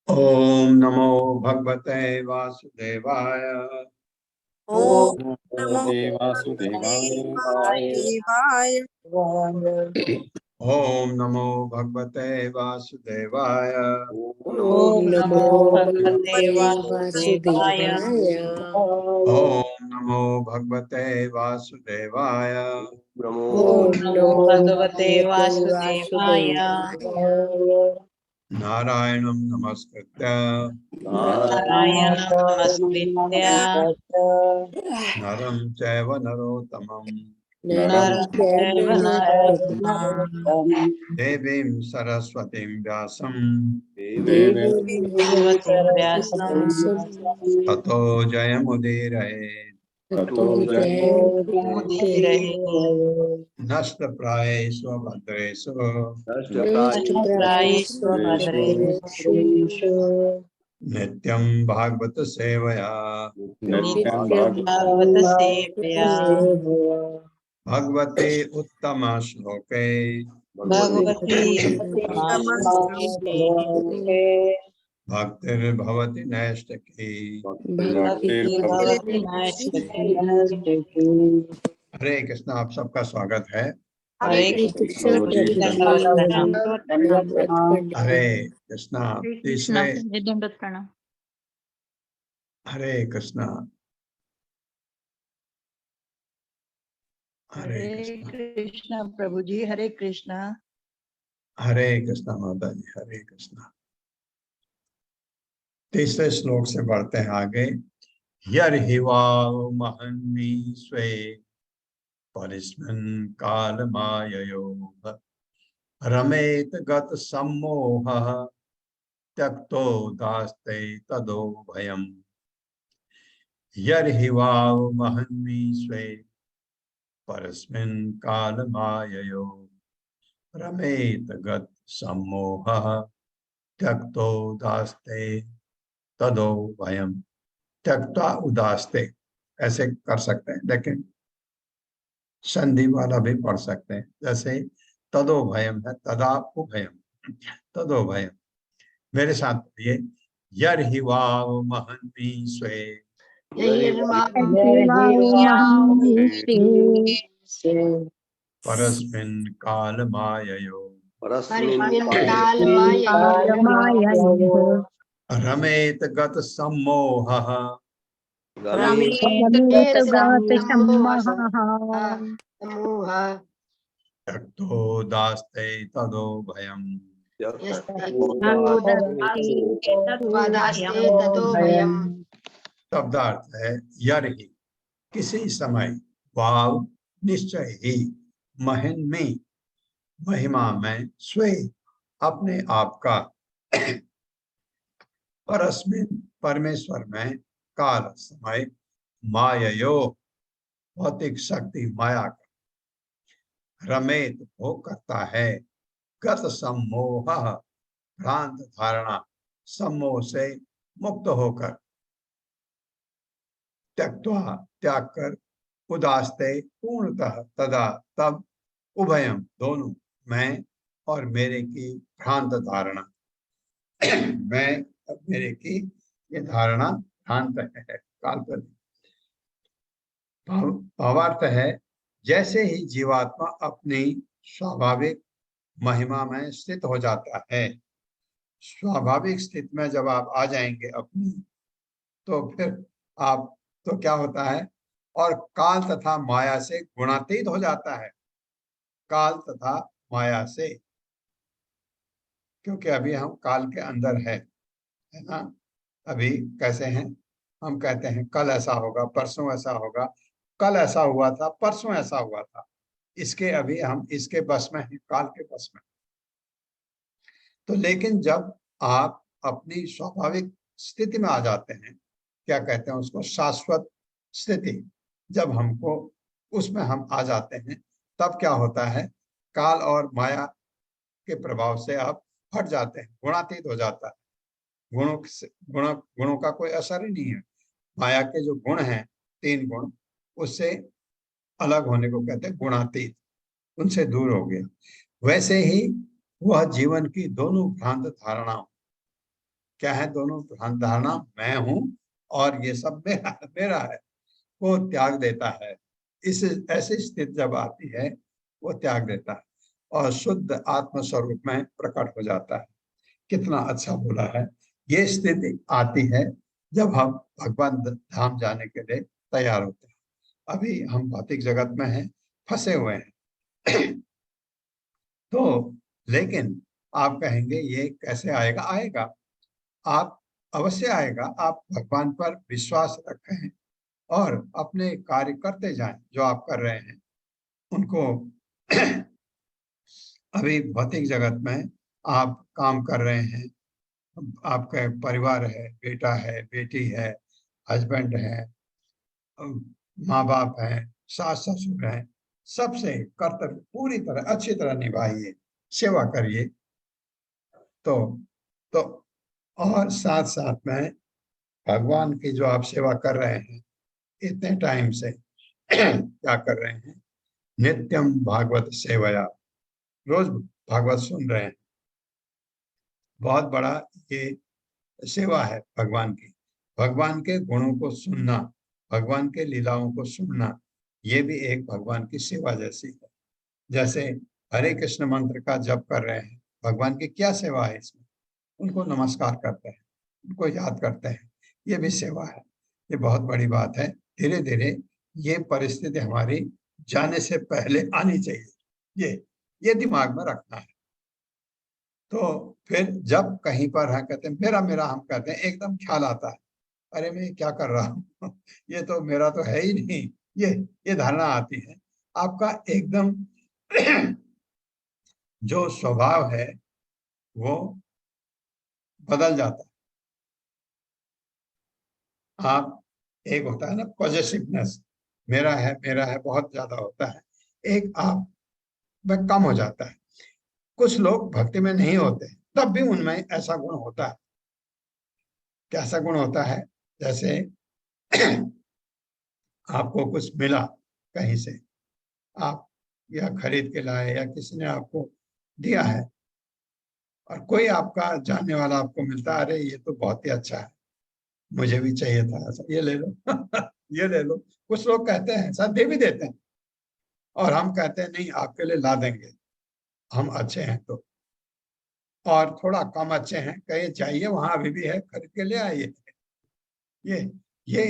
ओम नमो भगवते वासुदेवाय। ओम नमो वासुदेवाय। ओम नमो भगवते वासुदेवाय। ओम नमो भगवते वासुदेवाय। ओम नमो भगवते वासुदेवाय। ओम नमो भगवते वासुदेवाय। नारायणं नमस्कृत्य नारायणं नमस्कृत्य नरं चैव नरोत्तमं नरं चैव नरोत्तमं देवीं सरस्वतीं व्यासं भगवतीं व्यासं ततो जयमुदीरये। मुदीरये। नष्टप्रायेषु भद्रेषु नष्टप्रायेषु भद्रेषु नित्यं भागवत सेवया नित्यं भागवत सेवया भगवते उत्तम श्लोके भगवती उत्तमश्लोके भक्तिर्भवति नैष्ठिकी। भक्तिर्भवति नैष्ठिकी। हरे कृष्ण। आप सबका स्वागत है। हरे कृष्ण दंडवत प्रणाम। हरे कृष्णा। तीसरे दंडवत प्रणाम। हरे कृष्णा। हरे हरे कृष्णा। कृष्ण प्रभु जी, हरे कृष्ण। हरे कृष्णा माता जी, हरे कृष्णा। तीसरे श्लोक से बढ़ते हैं आगे। यर्हिवा महन्मी स्वे परिस्मिन् काल माययोः रमेत गत सम्मोहः त्यक्तो दास्ते तदो भयम्। यर्हिवा महन्मी स्वे परस्मिन् काल माययोः रमेत गत सम्मोहः त्यक्तो दास्ते तदो भयम्। त्यक्ता उदास्ते ऐसे कर सकते हैं, लेकिन संधि वाला भी पढ़ सकते हैं। जैसे तदो भयम है, तदा उभयम, तदो भयम। मेरे साथ ये यर्हि वाव महन्मी स्वे परस्मिन् काल माययो रमेत गत सम्मोहः त्यक्तो दास्ते तदो भयम्। शब्दार्थ है यर्हि किसी समय, वाव निश्चय ही, महन में महिमा में, स्वे अपने आप का, परस्मिन परमेश्वर में, काल समय, माययो भौतिक शक्ति माया का, रमेत भोग करता है, गत सम्मोह भ्रांत धारणा सम्मोह से मुक्त होकर, त्यक्त्वा त्याग कर, उदास्ते पूर्णतः तदा तब, उभयम दोनों, मैं और मेरे की भ्रांत धारणा मैं और मेरे की ये धारणा भ्रांत है, काल्पनिक। भावार्थ है जैसे ही जीवात्मा अपनी स्वाभाविक महिमा में स्थित हो जाता है, स्वाभाविक स्थिति में जब आप आ जाएंगे अपनी, तो फिर आप तो क्या होता है, और काल तथा माया से गुणातीत हो जाता है, काल तथा माया से, क्योंकि अभी हम काल के अंदर है ना। अभी कैसे हैं, हम कहते हैं कल ऐसा होगा, परसों ऐसा होगा, कल ऐसा हुआ था, परसों ऐसा हुआ था, इसके अभी हम इसके बस में हैं, काल के बस में। तो लेकिन जब आप अपनी स्वाभाविक स्थिति में आ जाते हैं, क्या कहते हैं उसको, शाश्वत स्थिति, जब हमको उसमें हम आ जाते हैं, तब क्या होता है, काल और माया के प्रभाव से आप हट जाते हैं, गुणातीत हो जाता है, गुणों का कोई असर ही नहीं है। माया के जो गुण हैं, 3 गुण, उससे अलग होने को कहते हैं गुणातीत, उनसे दूर हो गया। वैसे ही वह जीवन की दोनों भ्रांत धारणाओं, क्या है दोनों भ्रांत धारणा, मैं हूं और ये सब मेरा मेरा है, वो त्याग देता है। इस ऐसी स्थिति जब आती है, वो त्याग देता है और शुद्ध आत्म स्वरूप में प्रकट हो जाता है। कितना अच्छा बोला है। ये स्थिति आती है जब हम भगवान धाम जाने के लिए तैयार होते हैं। अभी हम भौतिक जगत में हैं, फंसे हुए हैं तो लेकिन आप कहेंगे ये कैसे आएगा, आएगा, आप अवश्य आएगा। आप भगवान पर विश्वास रखें और अपने कार्य करते जाएं जो आप कर रहे हैं उनको। अभी भौतिक जगत में आप काम कर रहे हैं, आपका परिवार है, बेटा है, बेटी है, हस्बैंड है, माँ बाप है, सास ससुर है, सबसे कर्तव्य पूरी तरह अच्छी तरह निभाइए, सेवा करिए। तो और साथ साथ में भगवान की जो आप सेवा कर रहे हैं इतने टाइम से क्या कर रहे हैं, नित्यम भागवत सेवया, रोज भागवत सुन रहे हैं। बहुत बड़ा ये सेवा है भगवान की, भगवान के गुणों को सुनना, भगवान के लीलाओं को सुनना, ये भी एक भगवान की सेवा जैसी है। जैसे हरे कृष्ण मंत्र का जप कर रहे हैं, भगवान की क्या सेवा है इसमें? उनको नमस्कार करते हैं, उनको याद करते हैं, ये भी सेवा है। ये बहुत बड़ी बात है। धीरे धीरे ये परिस्थिति हमारी जाने से पहले आनी चाहिए, ये दिमाग में रखना है। तो फिर जब कहीं पर है कहते हैं मेरा मेरा, हम कहते हैं, एकदम ख्याल आता है, अरे मैं क्या कर रहा हूँ ये तो मेरा तो है ही नहीं, ये धारणा आती है। आपका एकदम जो स्वभाव है वो बदल जाता है। आप, एक होता है ना पॉजिटिवनेस, मेरा है बहुत ज्यादा होता है, एक आप में कम हो जाता है। कुछ लोग भक्ति में नहीं होते तब भी उनमें ऐसा गुण होता है। कैसा गुण होता है? जैसे आपको कुछ मिला कहीं से, आप या खरीद के लाए या किसी ने आपको दिया है, और कोई आपका जानने वाला आपको मिलता है, अरे ये तो बहुत ही अच्छा है, मुझे भी चाहिए था ऐसा, ये ले लो ये ले लो। कुछ लोग कहते हैं, साथ दे भी देते हैं, और हम कहते हैं नहीं आपके लिए ला देंगे, हम अच्छे हैं तो, और थोड़ा कम अच्छे हैं, कहे चाहिए वहां अभी भी है, खरीद के ले आइए। ये ये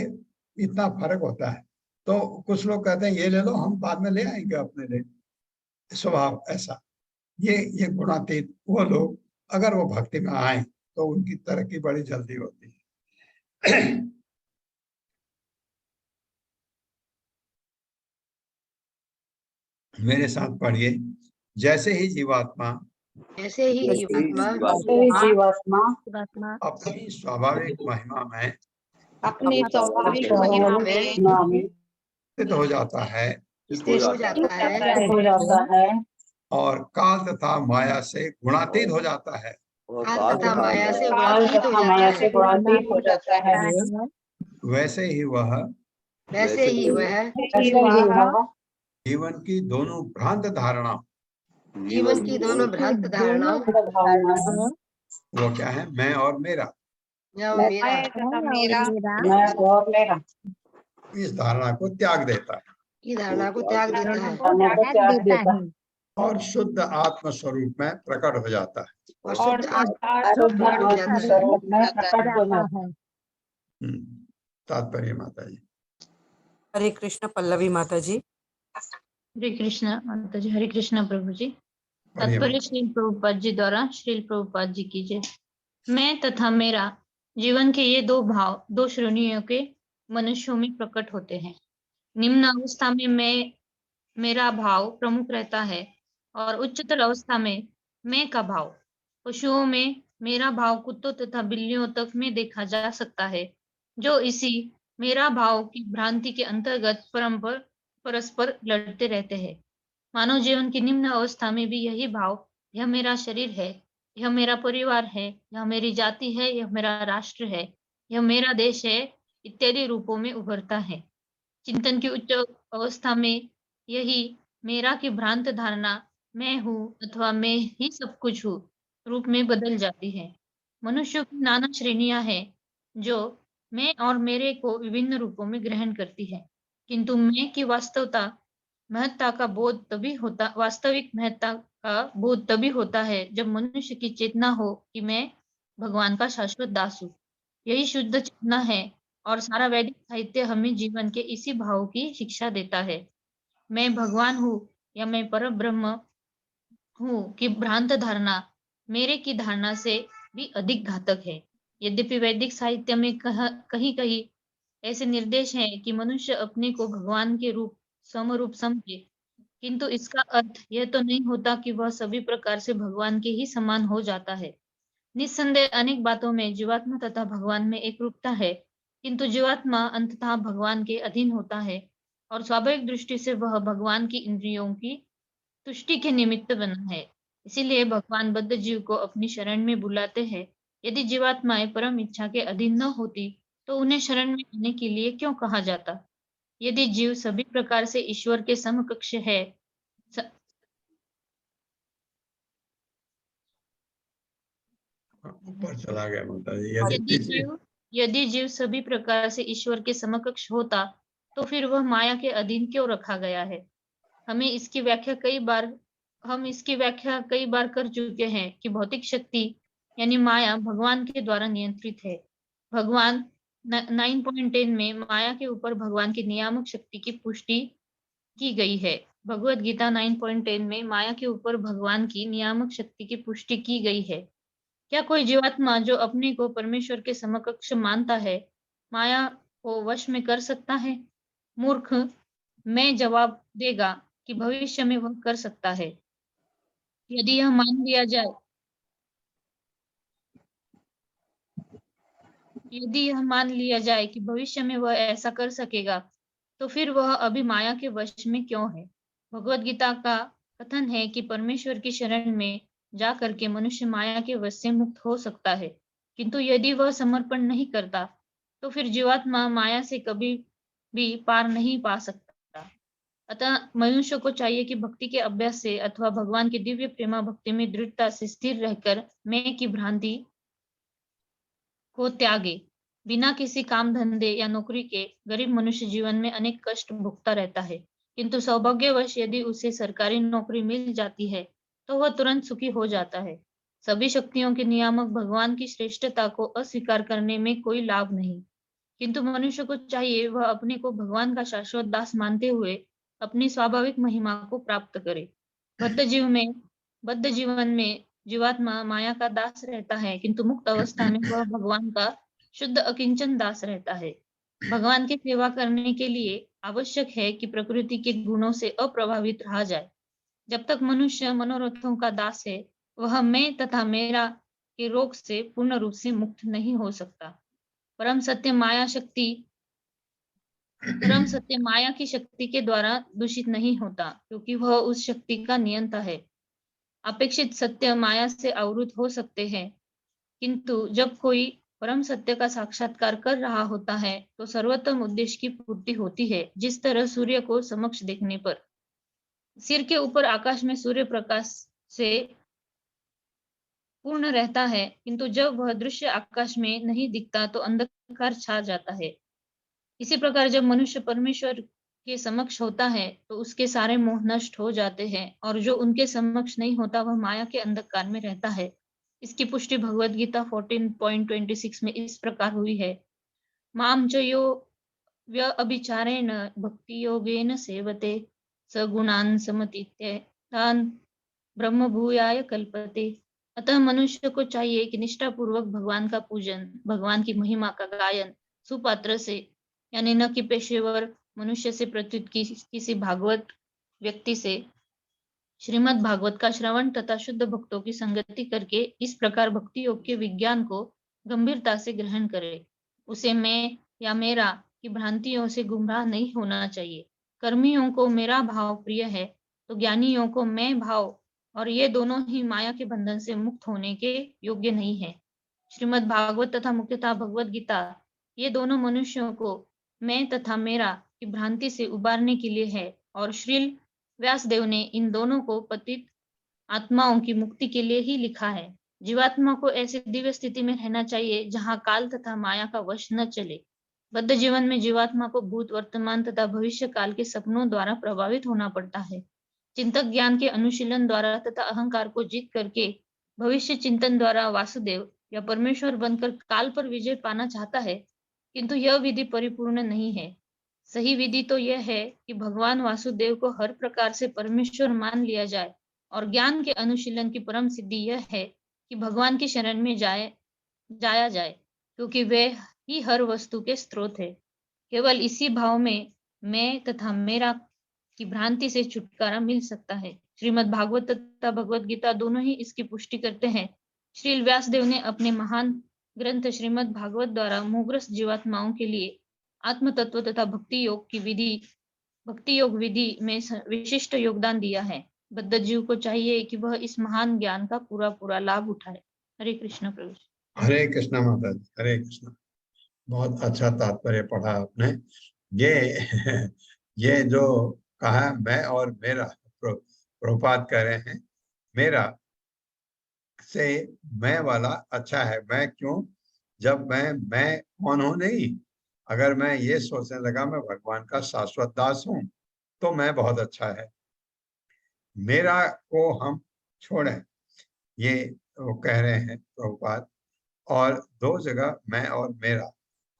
इतना फर्क होता है। तो कुछ लोग कहते हैं ये ले लो, हम बाद में ले आएंगे अपने लिए, स्वभाव ऐसा। ये गुणातीत वो लोग अगर वो भक्ति में आए तो उनकी तरक्की बड़ी जल्दी होती है। मेरे साथ पढ़िए। जैसे ही जीवात्मा ऐसे ही जीवात्मा जीवात्मा अपनी स्वाभाविक महिमा में अपनी स्वाभाविक महिमा में स्थित हो जाता है स्थित हो जाता है और काल तथा माया से गुणातीत हो जाता है, काल तथा माया से गुणातीत हो जाता है वैसे ही वह जीवन की दोनों भ्रांत धारणा, वो क्या है, मैं और मेरा, इस धारणा को त्याग देता है और शुद्ध आत्म स्वरूप में प्रकट हो जाता है। तात्पर्य माता जी। हरे कृष्ण पल्लवी माता जी। हरे कृष्ण माता जी। हरे कृष्ण प्रभु जी। पढ़िए तात्पर्य माता। श्रील प्रभुपाद जी द्वारा। श्रील प्रभुपाद जी की जय। मैं तथा मेरा जीवन के ये दो भाव दो श्रेणियों के मनुष्यों में प्रकट होते हैं। निम्न अवस्था में मैं मेरा भाव प्रमुख रहता है और उच्चतर अवस्था में मैं का भाव। पशुओं में मेरा भाव कुत्तों तथा बिल्लियों तक में देखा जा सकता है, जो इसी मेरा भाव की भ्रांति के अंतर्गत परस्पर लड़ते रहते हैं। मानव जीवन की निम्न अवस्था में भी यही भाव, यह मेरा शरीर है, यह मेरा परिवार है, यह मेरी जाति है, यह मेरा राष्ट्र है, यह मेरा देश है, इत्यादि रूपों में उभरता है। चिंतन की उच्च अवस्था में यही मेरा की भ्रांत धारणा मैं हूँ अथवा मैं ही सब कुछ हूँ रूप में बदल जाती है। मनुष्यों की नाना श्रेणियां हैं जो मैं और मेरे को विभिन्न रूपों में ग्रहण करती है, किंतु मैं की महत्ता का बोध तभी होता वास्तविक महत्ता का बोध तभी होता है जब मनुष्य की चेतना हो कि मैं भगवान का शाश्वत दास हूँ। यही शुद्ध चेतना है और सारा वैदिक साहित्य हमें जीवन के इसी भाव की शिक्षा देता है। मैं भगवान हूँ या मैं पर ब्रह्म हूँ कि भ्रांत धारणा मेरे की धारणा से भी अधिक घातक है। यद्यपि वैदिक साहित्य में कहीं कहीं ऐसे निर्देश हैं कि मनुष्य अपने को भगवान के समरूप समझे, किंतु इसका अर्थ यह तो नहीं होता कि वह सभी प्रकार से भगवान के ही समान हो जाता है। निस्संदेह अनेक बातों में जीवात्मा तथा भगवान में एक रूपता है, किंतु जीवात्मा अंततः भगवान के अधीन होता है और स्वाभाविक दृष्टि से वह भगवान की इंद्रियों की तुष्टि के निमित्त बना है। इसीलिए भगवान बद्ध जीव को अपनी शरण में बुलाते हैं। यदि जीवात्माएं परम इच्छा के अधीन न होती तो उन्हें शरण में आने के लिए क्यों कहा जाता? यदि जीव सभी प्रकार से ईश्वर के समकक्ष है, ऊपर चला गया माता जी। यदि जीव सभी प्रकार से ईश्वर के समकक्ष होता तो फिर वह माया के अधीन क्यों रखा गया है? हम इसकी व्याख्या कई बार कर चुके हैं कि भौतिक शक्ति यानी माया भगवान के द्वारा नियंत्रित है। भगवान 9.10 में माया के ऊपर भगवान की नियामक शक्ति की पुष्टि की गई है। भगवत गीता 9.10 में माया के ऊपर भगवान की नियामक शक्ति की पुष्टि की गई है। क्या कोई जीवात्मा जो अपने को परमेश्वर के समकक्ष मानता है माया को वश में कर सकता है? मूर्ख मैं जवाब देगा कि भविष्य में वह कर सकता है। यदि यह मान लिया जाए कि भविष्य में वह ऐसा कर सकेगा, तो फिर वह अभी माया के वश में क्यों है? भगवत गीता का कथन है कि परमेश्वर की शरण में जा करके मनुष्य माया के वश से मुक्त हो सकता है, किंतु यदि वह समर्पण नहीं करता, तो फिर जीवात्मा माया से कभी भी पार नहीं पा सकता। अतः मनुष्य को चाहिए कि भक्ति के अभ्यास से अथवा भगवान की दिव्य प्रेमा भक्ति में दृढ़ता से स्थिर रहकर मैं की भ्रांति को त्यागे। बिना किसी काम धंधे या नौकरी के गरीब मनुष्य जीवन में अनेक कष्ट भुगता रहता है, किंतु सौभाग्यवश यदि उसे सरकारी नौकरी मिल जाती है तो वह तुरंत सुखी हो जाता है। सभी शक्तियों के नियामक भगवान की श्रेष्ठता को अस्वीकार करने में कोई लाभ नहीं, किंतु मनुष्य को चाहिए वह अपने को भगवान का शाश्वत दास मानते हुए अपनी स्वाभाविक महिमा को प्राप्त करे। बद्ध जीवन में जीवात्मा माया का दास रहता है, किंतु मुक्त अवस्था में वह भगवान का शुद्ध अकिंचन दास रहता है। भगवान की सेवा करने के लिए आवश्यक है कि प्रकृति के गुणों से अप्रभावित रहा जाए। जब तक मनुष्य मनोरथों का दास है, वह मैं तथा मेरा के रोग से पूर्ण रूप से मुक्त नहीं हो सकता। परम सत्य माया की शक्ति के द्वारा दूषित नहीं होता, क्योंकि वह उस शक्ति का नियंता है। अपेक्षित सत्य माया से आवृत हो सकते हैं, किंतु जब कोई परम सत्य का साक्षात्कार कर रहा होता है तो सर्वोत्तम उद्देश्य की पूर्ति होती है। जिस तरह सूर्य को समक्ष देखने पर सिर के ऊपर आकाश में सूर्य प्रकाश से पूर्ण रहता है, किंतु जब वह दृश्य आकाश में नहीं दिखता तो अंधकार छा जाता है। इसी प्रकार जब मनुष्य परमेश्वर के समक्ष होता है तो उसके सारे मोह नष्ट हो जाते हैं, और जो उनके समक्ष नहीं होता वह माया के अंधकार में रहता है। इसकी पुष्टि भगवत गीता 14.26 में इस प्रकार हुई है। माम च यो व्यभिचारेण भक्ति योगेन सेवते सगुणान समतीत्यान ब्रह्म भूयाय कल्पते। अतः मनुष्य को चाहिए कि निष्ठा पूर्वक भगवान का पूजन, भगवान की महिमा का गायन सुपात्र से, यानी न कि पेशेवर मनुष्य से प्रत्युत किसी भागवत व्यक्ति से श्रीमद् भागवत का श्रवण तथा शुद्ध भक्तों की संगति करके इस प्रकार भक्ति योग के विज्ञान को गंभीरता से ग्रहण करे। उसे मैं या मेरा की भ्रांतियों से गुमराह नहीं होना चाहिए। कर्मियों को मेरा भाव प्रिय है तो ज्ञानियों को मैं भाव, और ये दोनों ही माया के बंधन से मुक्त होने के योग्य नहीं है। श्रीमद् भागवत तथा मुख्यतः भगवत गीता ये दोनों मनुष्यों को मैं तथा मेरा की भ्रांति से उबारने के लिए है, और श्रील व्यासदेव ने इन दोनों को पतित आत्माओं की मुक्ति के लिए ही लिखा है। जीवात्मा को ऐसी दिव्य स्थिति में रहना चाहिए जहां काल तथा माया का वश न चले। बद्ध जीवन में जीवात्मा को भूत, वर्तमान तथा भविष्य काल के सपनों द्वारा प्रभावित होना पड़ता है। चिंतक ज्ञान के अनुशीलन द्वारा तथा अहंकार को जीत करके भविष्य चिंतन द्वारा वासुदेव या परमेश्वर बनकर काल पर विजय पाना चाहता है, किंतु यह विधि परिपूर्ण नहीं है। सही विधि तो यह है कि भगवान वासुदेव को हर प्रकार से परमेश्वर मान लिया जाए, और ज्ञान के अनुशीलन की परम सिद्धि यह है कि भगवान की शरण में जाया जाए, क्योंकि वे ही हर वस्तु के स्रोत है। केवल इसी भाव में मैं तथा मेरा की भ्रांति से छुटकारा मिल सकता है। श्रीमद् भागवत तथा भगवत गीता दोनों ही इसकी पुष्टि करते हैं। श्रील व्यासदेव ने अपने महान ग्रंथ श्रीमद् भागवत द्वारा मोहग्रस्त जीवात्माओं के लिए आत्म तत्व तथा भक्ति योग विधि में विशिष्ट योगदान दिया है। बद्ध जीव को चाहिए कि वह इस महान ज्ञान का पूरा लाभ उठाए। हरे कृष्ण प्रभु। हरे कृष्णा माता जी, हरे कृष्णा। बहुत अच्छा तात्पर्य पढ़ा आपने। ये जो कहा मैं और मेरा, प्रभुपाद कह रहे हैं मेरा से मैं वाला अच्छा है। मैं क्यों? जब मैं कौन हूं नहीं, अगर मैं ये सोचने लगा मैं भगवान का शाश्वत दास हूं तो मैं बहुत अच्छा है। मेरा को हम छोड़ें, ये वो कह रहे हैं प्रभुपाद। और दो जगह मैं और मेरा,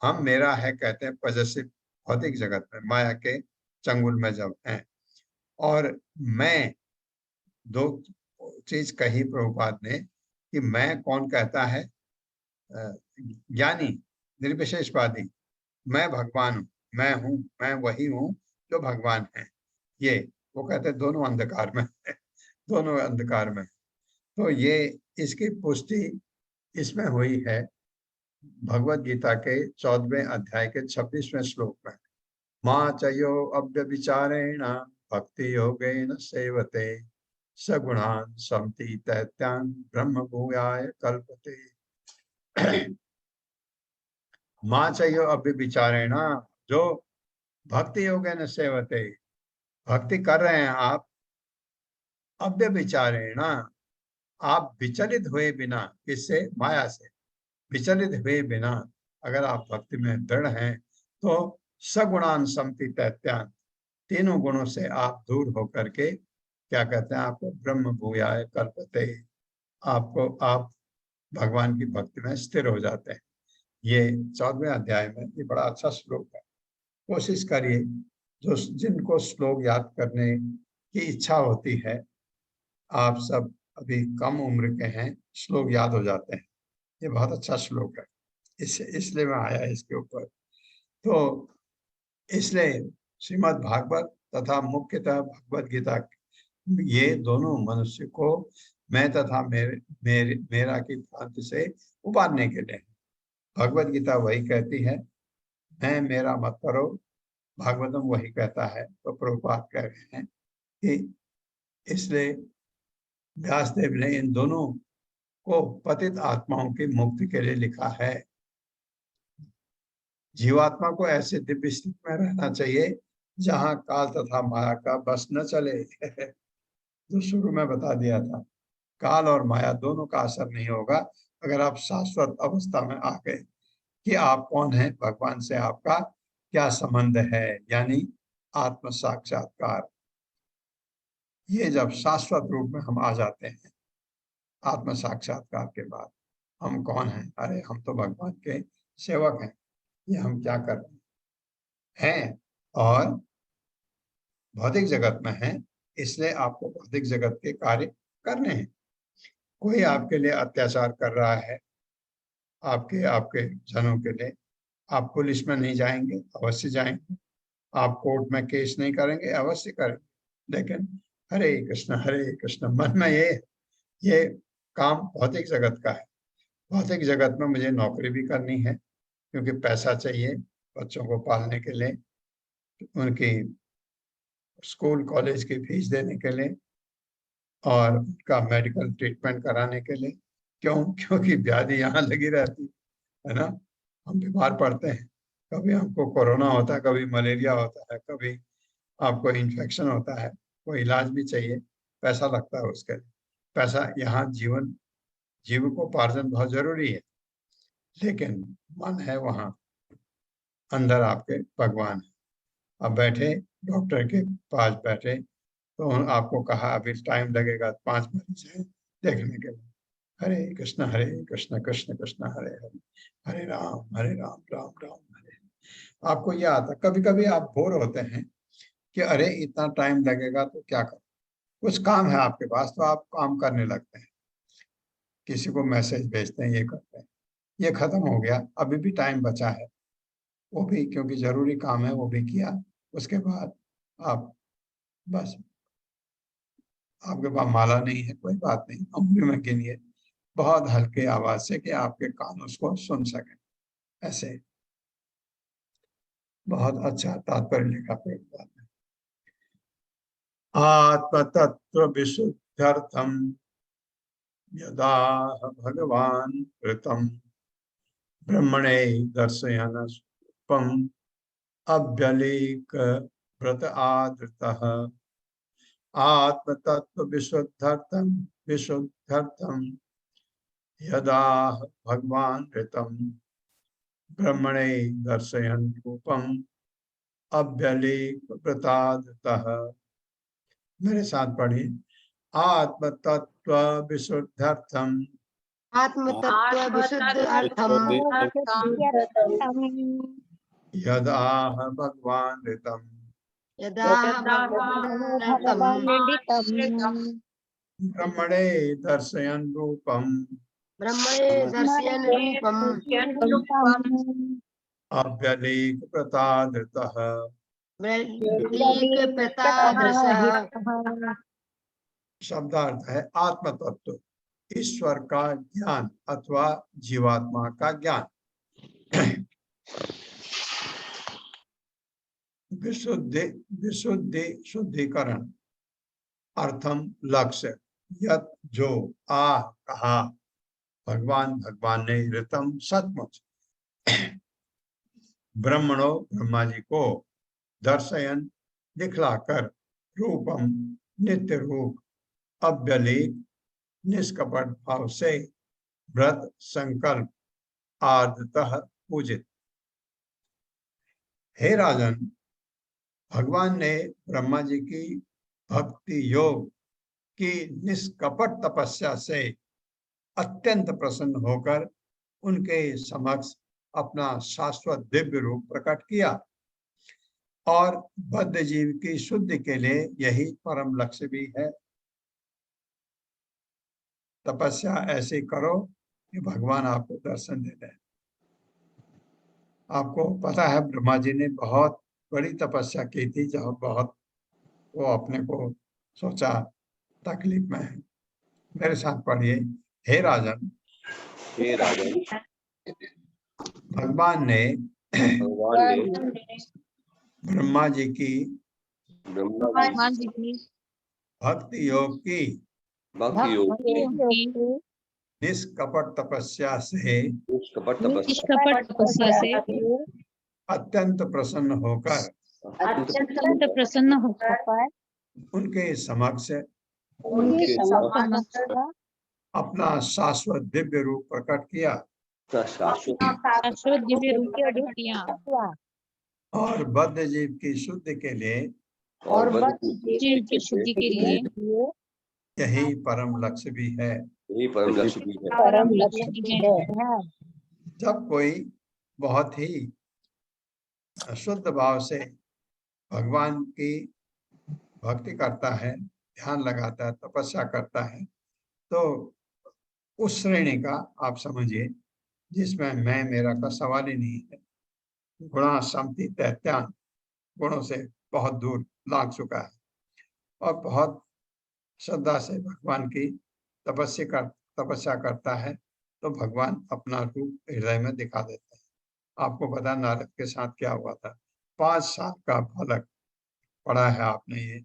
हम मेरा है कहते हैं पॉजेसिव भौतिक जगत में, माया के चंगुल में जब हैं, और मैं, दो चीज कही प्रभुपाद ने कि मैं कौन कहता है, ज्ञानी निर्विशेषवादी, मैं भगवान हूँ, मैं वही हूँ जो भगवान है। ये वो कहते हैं दोनों अंधकार में है, दोनों अंधकार में। तो ये इसकी पुष्टि इसमें हुई है भगवत गीता के 14वें अध्याय के 26वें श्लोक में। माँ चयो अव्यभिचारेण भक्ति योगेन सेवते सगुणान समति दैत्यान ब्रह्म भूयाय कल्पते। माँ चयो अव्यभिचारेण, जो भक्ति योगेन सेवते, भक्ति कर रहे हैं आप, अव्यभिचारेण, आप विचलित हुए बिना, किससे, माया से विचलित हुए बिना अगर आप भक्ति में दृढ़ हैं तो सगुणान समति दैत्यान, तीनों गुणों से आप दूर होकर के क्या कहते हैं, आपको ब्रह्म भूयाय कल्पते, आपको आप भगवान की भक्ति में स्थिर हो जाते हैं। ये 14वें अध्याय में ये बड़ा अच्छा श्लोक है। कोशिश करिए, जो जिनको श्लोक याद करने की इच्छा होती है, आप सब अभी कम उम्र के हैं, श्लोक याद हो जाते हैं। ये बहुत अच्छा श्लोक है, इसलिए मैं आया इसके ऊपर। तो इसलिए श्रीमद् भागवत तथा मुख्यतः भगवत गीता, ये दोनों मनुष्य को मैं तथा मेरा की भ्रांति से उबारने के लिए। भगवत गीता वही कहती है, मैं मेरा मत करो, भागवतम वही कहता है। तो प्रभुपाद कह रहे हैं कि इसलिए व्यासदेव ने इन दोनों को पतित आत्माओं की मुक्ति के लिए लिखा है। जीवात्मा को ऐसे दिव्य स्थिति में रहना चाहिए जहां काल तथा माया का बस न चले। जो शुरू में बता दिया था, काल और माया दोनों का असर नहीं होगा अगर आप शाश्वत अवस्था में आ गए कि आप कौन हैं, भगवान से आपका क्या संबंध है, यानी आत्म साक्षात्कार। ये जब शाश्वत रूप में हम आ जाते हैं, आत्म साक्षात्कार के बाद हम कौन हैं, अरे हम तो भगवान के सेवक हैं, ये हम क्या कर रहे हैं, और भौतिक जगत में हैं, इसलिए आपको भौतिक जगत के कार्य करने हैं। कोई आपके लिए अत्याचार कर रहा है, आपके आपके जनों के लिए, आप पुलिस में नहीं जाएंगे, अवश्य जाएंगे। आप कोर्ट में केस नहीं करेंगे, अवश्य करेंगे। लेकिन हरे कृष्ण मन में ये काम भौतिक जगत का है। भौतिक जगत में मुझे नौकरी भी करनी है, क्योंकि पैसा चाहिए बच्चों को पालने के लिए, उनकी स्कूल कॉलेज की फीस देने के लिए, और उनका मेडिकल ट्रीटमेंट कराने के लिए। क्योंकि व्याधि यहाँ लगी रहती है ना, हम बीमार पड़ते हैं, कभी हमको कोरोना होता है, कभी मलेरिया होता है, कभी आपको इन्फेक्शन होता है, कोई इलाज भी चाहिए, पैसा लगता है उसके लिए। पैसा यहाँ जीविकोपार्जन बहुत जरूरी है, लेकिन मन है वहाँ, अंदर आपके भगवान है। अब बैठे डॉक्टर के पास बैठे तो आपको कहा अभी टाइम लगेगा, 5 मरीज हैं देखने के लिए। हरे कृष्ण कृष्ण कृष्ण हरे हरे, हरे राम राम राम हरे। आपको यह आता, कभी कभी आप बोर होते हैं कि अरे इतना टाइम लगेगा तो क्या करूं, कुछ काम है आपके पास तो आप काम करने लगते हैं, किसी को मैसेज भेजते हैं, ये करते हैं। ये खत्म हो गया, अभी भी टाइम बचा है, वो भी क्योंकि जरूरी काम है वो भी किया। उसके बाद आप बस, आपके पास माला नहीं है, कोई बात नहीं, उंगली में गिनिए बहुत हल्के आवाज से कि आपके कान उसको सुन सके। ऐसे बहुत अच्छा तात्पर्य लिखा प्रभुपाद ने। आत्म तत्व विशुद्ध्यर्थम यदा भगवान कृतम ब्रह्मणे दर्शयन स्वम अभ्यलेख व्रत आदृतः। आत्म तत्व विशुद्ध्यर्थम यदा भगवान कृतम ब्रह्मणे दर्शयन रूपम अभ्यलेख व्रतादृतः। मेरे साथ पढ़िए। आत्म तत्व विशुद्ध्यर्थम आत्मतत्व विशुद्ध्यर्थम यदाह भगवान ऋतम यदा भगवान् ब्रह्मणे दर्शयन् रूपम ब्रह्मणे दर्शयन् रूपम् अव्यलीक प्रतादृतः प्रतादृशः। शब्दार्थ है आत्म तत्व, ईश्वर का ज्ञान अथवा जीवात्मा का ज्ञान। विशुद्धि विशुद्धि शुद्धिकरण, अर्थम लक्ष्य, यत जो, आ कहा, भगवान भगवान ने, ऋतम सचमुच, ब्रह्मणो ब्रह्मा जी को, दर्शयन दिखलाकर, रूपम नित्य रूप, अव्यलीक निष्कपट भाव से, व्रत संकल्प आदतः पूजित। हे राजन, भगवान ने ब्रह्मा जी की भक्ति योग की निष्कपट तपस्या से अत्यंत प्रसन्न होकर उनके समक्ष अपना शाश्वत दिव्य रूप प्रकट किया और बद्ध जीव की शुद्धि के लिए यही परम लक्ष्य भी है। तपस्या ऐसे करो कि भगवान आपको दर्शन दे दें। आपको पता है ब्रह्मा जी ने बहुत बड़ी तपस्या की थी, जब बहुत वो अपने को सोचा तकलीफ में है। मेरे साथ पढ़िए। हे राजन, हे राजन, भगवान ने ब्रह्मा जी की भगवान जी की भक्ति योग की भक्ति योग निष्कपट तपस्या से निष्कपट तपस्या निष्कपट तपस्या से अत्यंत प्रसन्न होकर अत्यंत प्रसन्न होकर उनके समक्ष उनके समक्ष अपना शाश्वत दिव्य रूप प्रकट किया शाश्वत दिव्य रूप प्रकट किया और बद्ध जीव की शुद्धि के लिए और जीव की शुद्धि के लिए यही परम लक्ष्य भी है। यही परम लक्ष्य भी है। परम लक्ष्य भी है। जब कोई बहुत ही शुद्ध भाव से भगवान की भक्ति करता है, ध्यान लगाता है, तपस्या करता है, तो उस श्रेणी का आप समझिए जिसमें मैं मेरा का सवाल ही नहीं है। गुणा सम्ति दैत्यान, गुणों से बहुत दूर लाग चुका है और बहुत श्रद्धा से भगवान की तपस्या करता है, तो भगवान अपना रूप हृदय में दिखा देते हैं। आपको पता नारद के साथ क्या हुआ था। 5 साल का बालक, पढ़ा है आपने ये,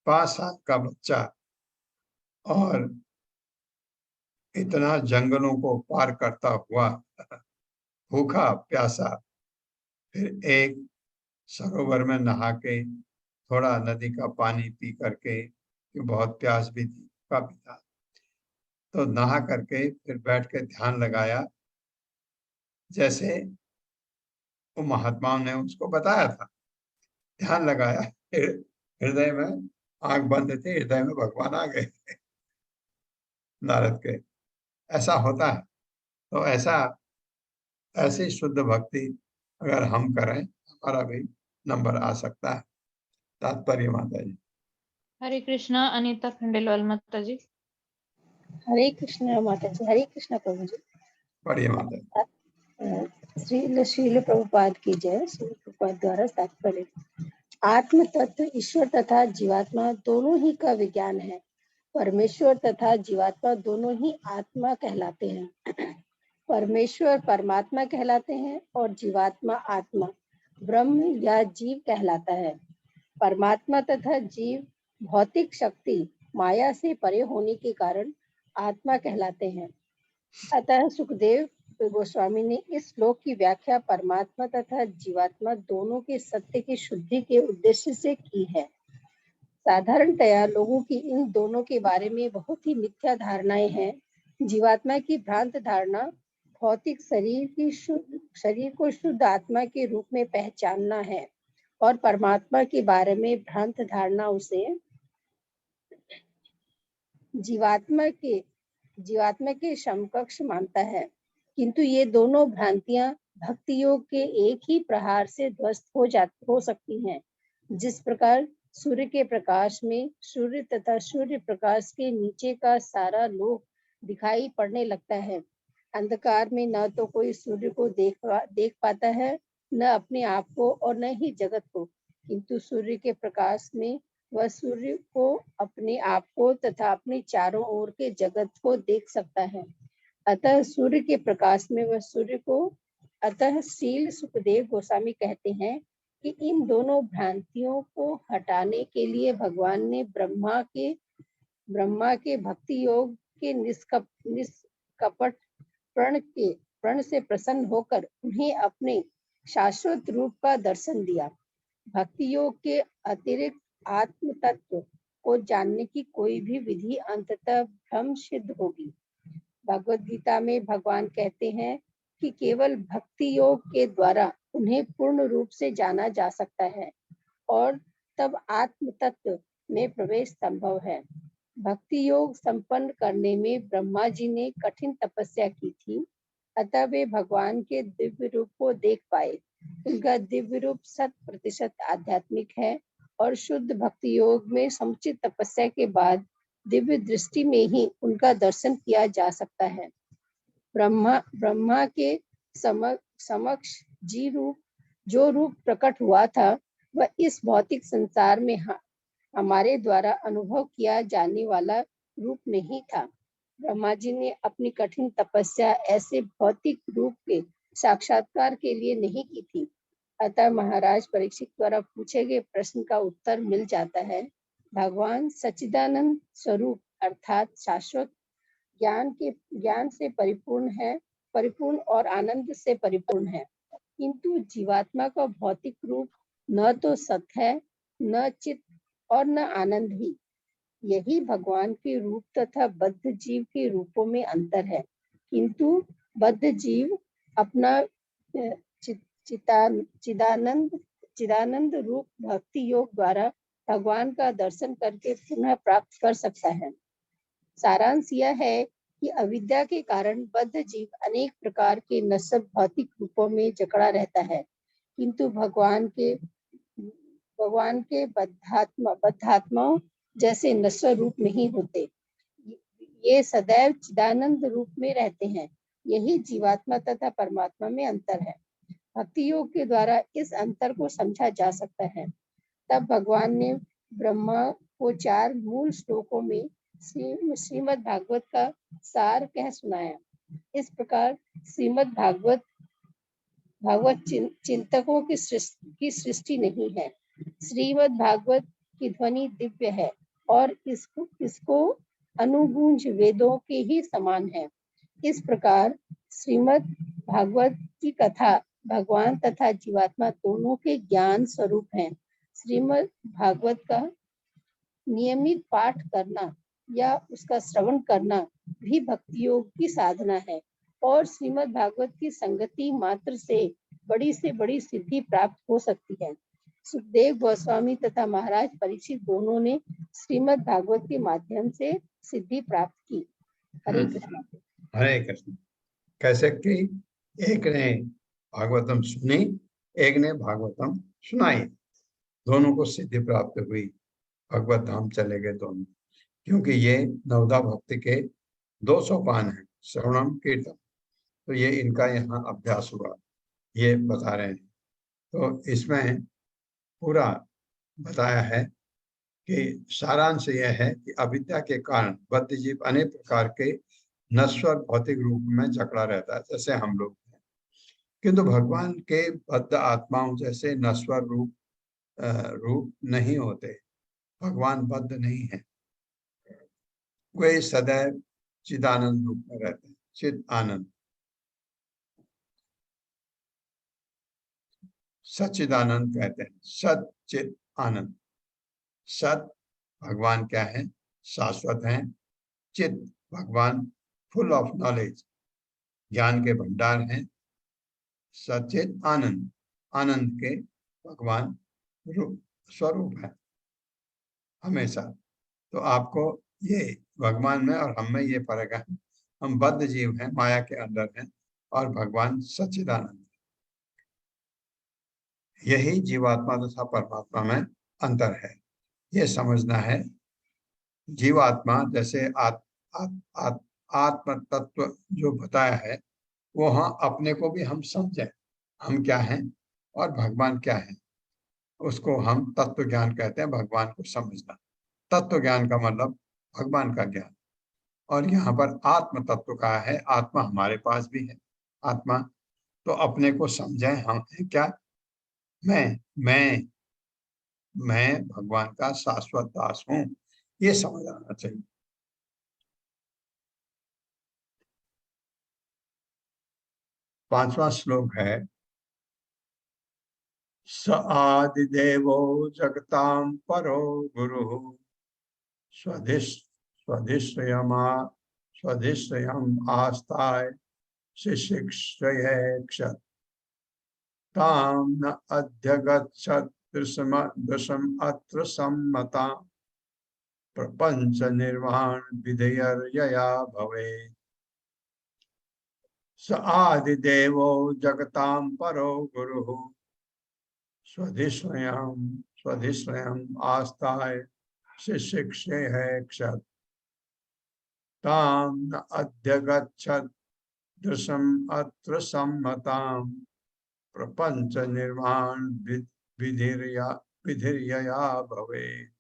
5 साल का बच्चा, और इतना जंगलों को पार करता हुआ भूखा प्यासा, फिर एक सरोवर में नहा के थोड़ा नदी का पानी पी करके, कि बहुत प्यास भी थी, भूखा भी था, तो नहा करके फिर बैठ के ध्यान लगाया, जैसे वो महात्माओं ने उसको बताया था। ध्यान लगाया, हृदय में आंख बंद थी, हृदय में भगवान आ गए नारद के। ऐसा होता है। तो ऐसी शुद्ध भक्ति अगर हम करें, हमारा भी नंबर आ सकता है। तात्पर्य माता जी। हरे कृष्णा। अनीता खंडेलवाल माता जी। हरे कृष्ण माता जी। हरे कृष्ण प्रभु जी। पढ़िए माता जी। श्रील प्रभुपाद की जय। श्रील प्रभुपाद द्वारा तात्पर्य। आत्म तत्व ईश्वर तथा जीवात्मा दोनों ही का विज्ञान है। परमेश्वर तथा जीवात्मा दोनों ही आत्मा कहलाते हैं। परमेश्वर परमात्मा कहलाते हैं और जीवात्मा आत्मा ब्रह्म या जीव कहलाता है। परमात्मा तथा जीव भौतिक शक्ति माया से परे होने के कारण आत्मा कहलाते हैं। अतः सुखदेव गोस्वामी ने इस श्लोक की व्याख्या परमात्मा तथा जीवात्मा दोनों के सत्य की शुद्धि के उद्देश्य से की है। साधारणतया लोगों की इन दोनों के बारे में बहुत ही मिथ्या धारणाएं हैं। जीवात्मा की भ्रांत धारणा भौतिक शरीर को शुद्ध आत्मा के रूप में पहचानना है और परमात्मा के बारे में भ्रांत धारणा उसे जीवात्मा के समकक्ष मानता है, किंतु ये दोनों भ्रांतियां भक्ति योग के एक ही प्रहार से ध्वस्त हो सकती हैं। जिस प्रकार सूर्य के प्रकाश में सूर्य तथा सूर्य प्रकाश के नीचे का सारा लोक दिखाई पड़ने लगता है। अंधकार में न तो कोई सूर्य को देख पाता है, न अपने आप को और न ही जगत को, किंतु सूर्य के प्रकाश में वह सूर्य को, अपने आप को तथा अपने चारों ओर के जगत को देख सकता है। अतः सूर्य के प्रकाश में वह सूर्य को, अतः श्रील सुखदेव गोस्वामी कहते हैं कि इन दोनों भ्रांतियों को हटाने के लिए भगवान ने ब्रह्मा के भक्ति योग के निष्कपट प्रण से प्रसन्न होकर उन्हें अपने शाश्वत रूप का दर्शन दिया। भक्ति योग के अतिरिक्त आत्म तत्व को जानने की कोई भी विधि अंततः भ्रम सिद्ध होगी। भगवद गीता में भगवान कहते हैं कि केवल भक्ति योग के द्वारा उन्हें पूर्ण रूप से जाना जा सकता है और तब आत्म तत्व में प्रवेश संभव है। भक्ति योग संपन्न करने में ब्रह्मा जी ने कठिन तपस्या की थी, अतः वे भगवान के दिव्य रूप को देख पाए। उनका दिव्य रूप 100% आध्यात्मिक है और शुद्ध भक्ति योग में समुचित तपस्या के बाद दिव्य दृष्टि में ही उनका दर्शन किया जा सकता है। ब्रह्मा के समक्ष जो रूप प्रकट हुआ था वह इस भौतिक संसार में हमारे द्वारा अनुभव किया जाने वाला रूप नहीं था। ब्रह्मा जी ने अपनी कठिन तपस्या ऐसे भौतिक रूप के साक्षात्कार के लिए नहीं की थी। अतः महाराज परीक्षित द्वारा पूछे गए प्रश्न का उत्तर मिल जाता है। भगवान सच्चिदानंद स्वरूप अर्थात शाश्वत ज्ञान से परिपूर्ण और आनंद से परिपूर्ण है, किंतु जीवात्मा का भौतिक रूप न तो सत है, न चित और न आनंद ही। यही भगवान के रूप तथा बद्ध जीव के रूपों में अंतर है, किंतु बद्ध जीव अपना चिदानंद रूप भक्ति योग द्वारा भगवान का दर्शन करके पुनः प्राप्त कर सकता है। सारांश यह है कि अविद्या के कारण बद्ध जीव अनेक प्रकार के नश्वर भौतिक रूपों में जकड़ा रहता है, किंतु भगवान के बद्धात्माओं जैसे नश्वर रूप नहीं होते। ये सदैव चिदानंद रूप में रहते हैं। यही जीवात्मा तथा परमात्मा में अंतर है। भक्ति योग के द्वारा इस अंतर को समझा जा सकता है। तब भगवान ने ब्रह्मा को 4 मूल श्लोकों में श्रीमद् भागवत का सार कह सुनाया। इस प्रकार श्रीमद् भागवत चिंतकों की सृष्टि नहीं है। श्रीमद् भागवत की ध्वनि दिव्य है और इसको अनुगूंज वेदों के ही समान है। इस प्रकार श्रीमद् भागवत की कथा भगवान तथा जीवात्मा दोनों के ज्ञान स्वरूप है। श्रीमद् भागवत का नियमित पाठ करना या उसका श्रवण करना भी भक्ति योग की साधना है और श्रीमद् भागवत की संगति मात्र से बड़ी सिद्धि प्राप्त हो सकती है। सुखदेव गोस्वामी तथा महाराज परीक्षित दोनों ने श्रीमद् भागवत के माध्यम से सिद्धि प्राप्त की। हरे कृष्ण। हरे कृष्ण। कैसे कि एक ने भागवतम सुनी, एक ने भागवतम सुनाई, दोनों को सिद्धि प्राप्त हुई, भगवत धाम चले गए दोनों। क्योंकि ये नवदा भक्ति के 2 सोपान हैं, श्रवणम कीर्तन, तो ये इनका यहाँ अभ्यास हुआ, ये बता रहे हैं। तो इसमें पूरा बताया है कि सारांश यह है कि अविद्या के कारण बद्ध जीव अनेक प्रकार के नश्वर भौतिक रूप में जकड़ा रहता है, जैसे हम लोग हैं। किंतु भगवान के बद्ध आत्माओं जैसे नश्वर रूप नहीं होते। भगवान बद्ध नहीं है, वे सदैव चिदानंद रूप में रहते हैं। चिद आनंद, सच्चिदानंद कहते हैं। सत चिद आनंद। सत भगवान क्या है? शाश्वत हैं। चिद भगवान फुल ऑफ नॉलेज, ज्ञान के भंडार हैं। सचिद आनंद, आनंद के भगवान रूप स्वरूप है हमेशा। तो आपको ये भगवान में और हम में ये फर्क है, हम बद्ध जीव हैं, माया के अंदर हैं, और भगवान सच्चिदानंद। यही जीवात्मा तथा परमात्मा में अंतर है, ये समझना है। जीवात्मा जैसे आत्म तत्व जो बताया है, वो हाँ अपने को भी हम समझें, हम क्या हैं और भगवान क्या है, उसको हम तत्व ज्ञान कहते हैं। भगवान को समझना, तत्व ज्ञान का मतलब भगवान का ज्ञान। और यहाँ पर आत्म तत्व का है, आत्मा हमारे पास भी है। आत्मा तो अपने को समझें, हम हैं क्या, मैं मैं भगवान का शाश्वत दास हूँ, ये समझ आना चाहिए। पांचवा श्लोक है, स आदिदेवो जगतां परो गुरुः स्वधिश्रयम् आस्ताय शिशिक्षयेक्षत तां न अध्यगच्छत् दृशम् अत्र सम्मता प्रपंच निर्वाण विधेयर्यया भवेत्। स आदिदेवो जगतां परो गुरुः स्वधिश्रयम् आस्ताय शिशिक्षयेक्षत तां न अध्यगच्छत् दृशम् अत्र सम्मतां प्रपंच निर्वाण विधिर्यया भवेत्।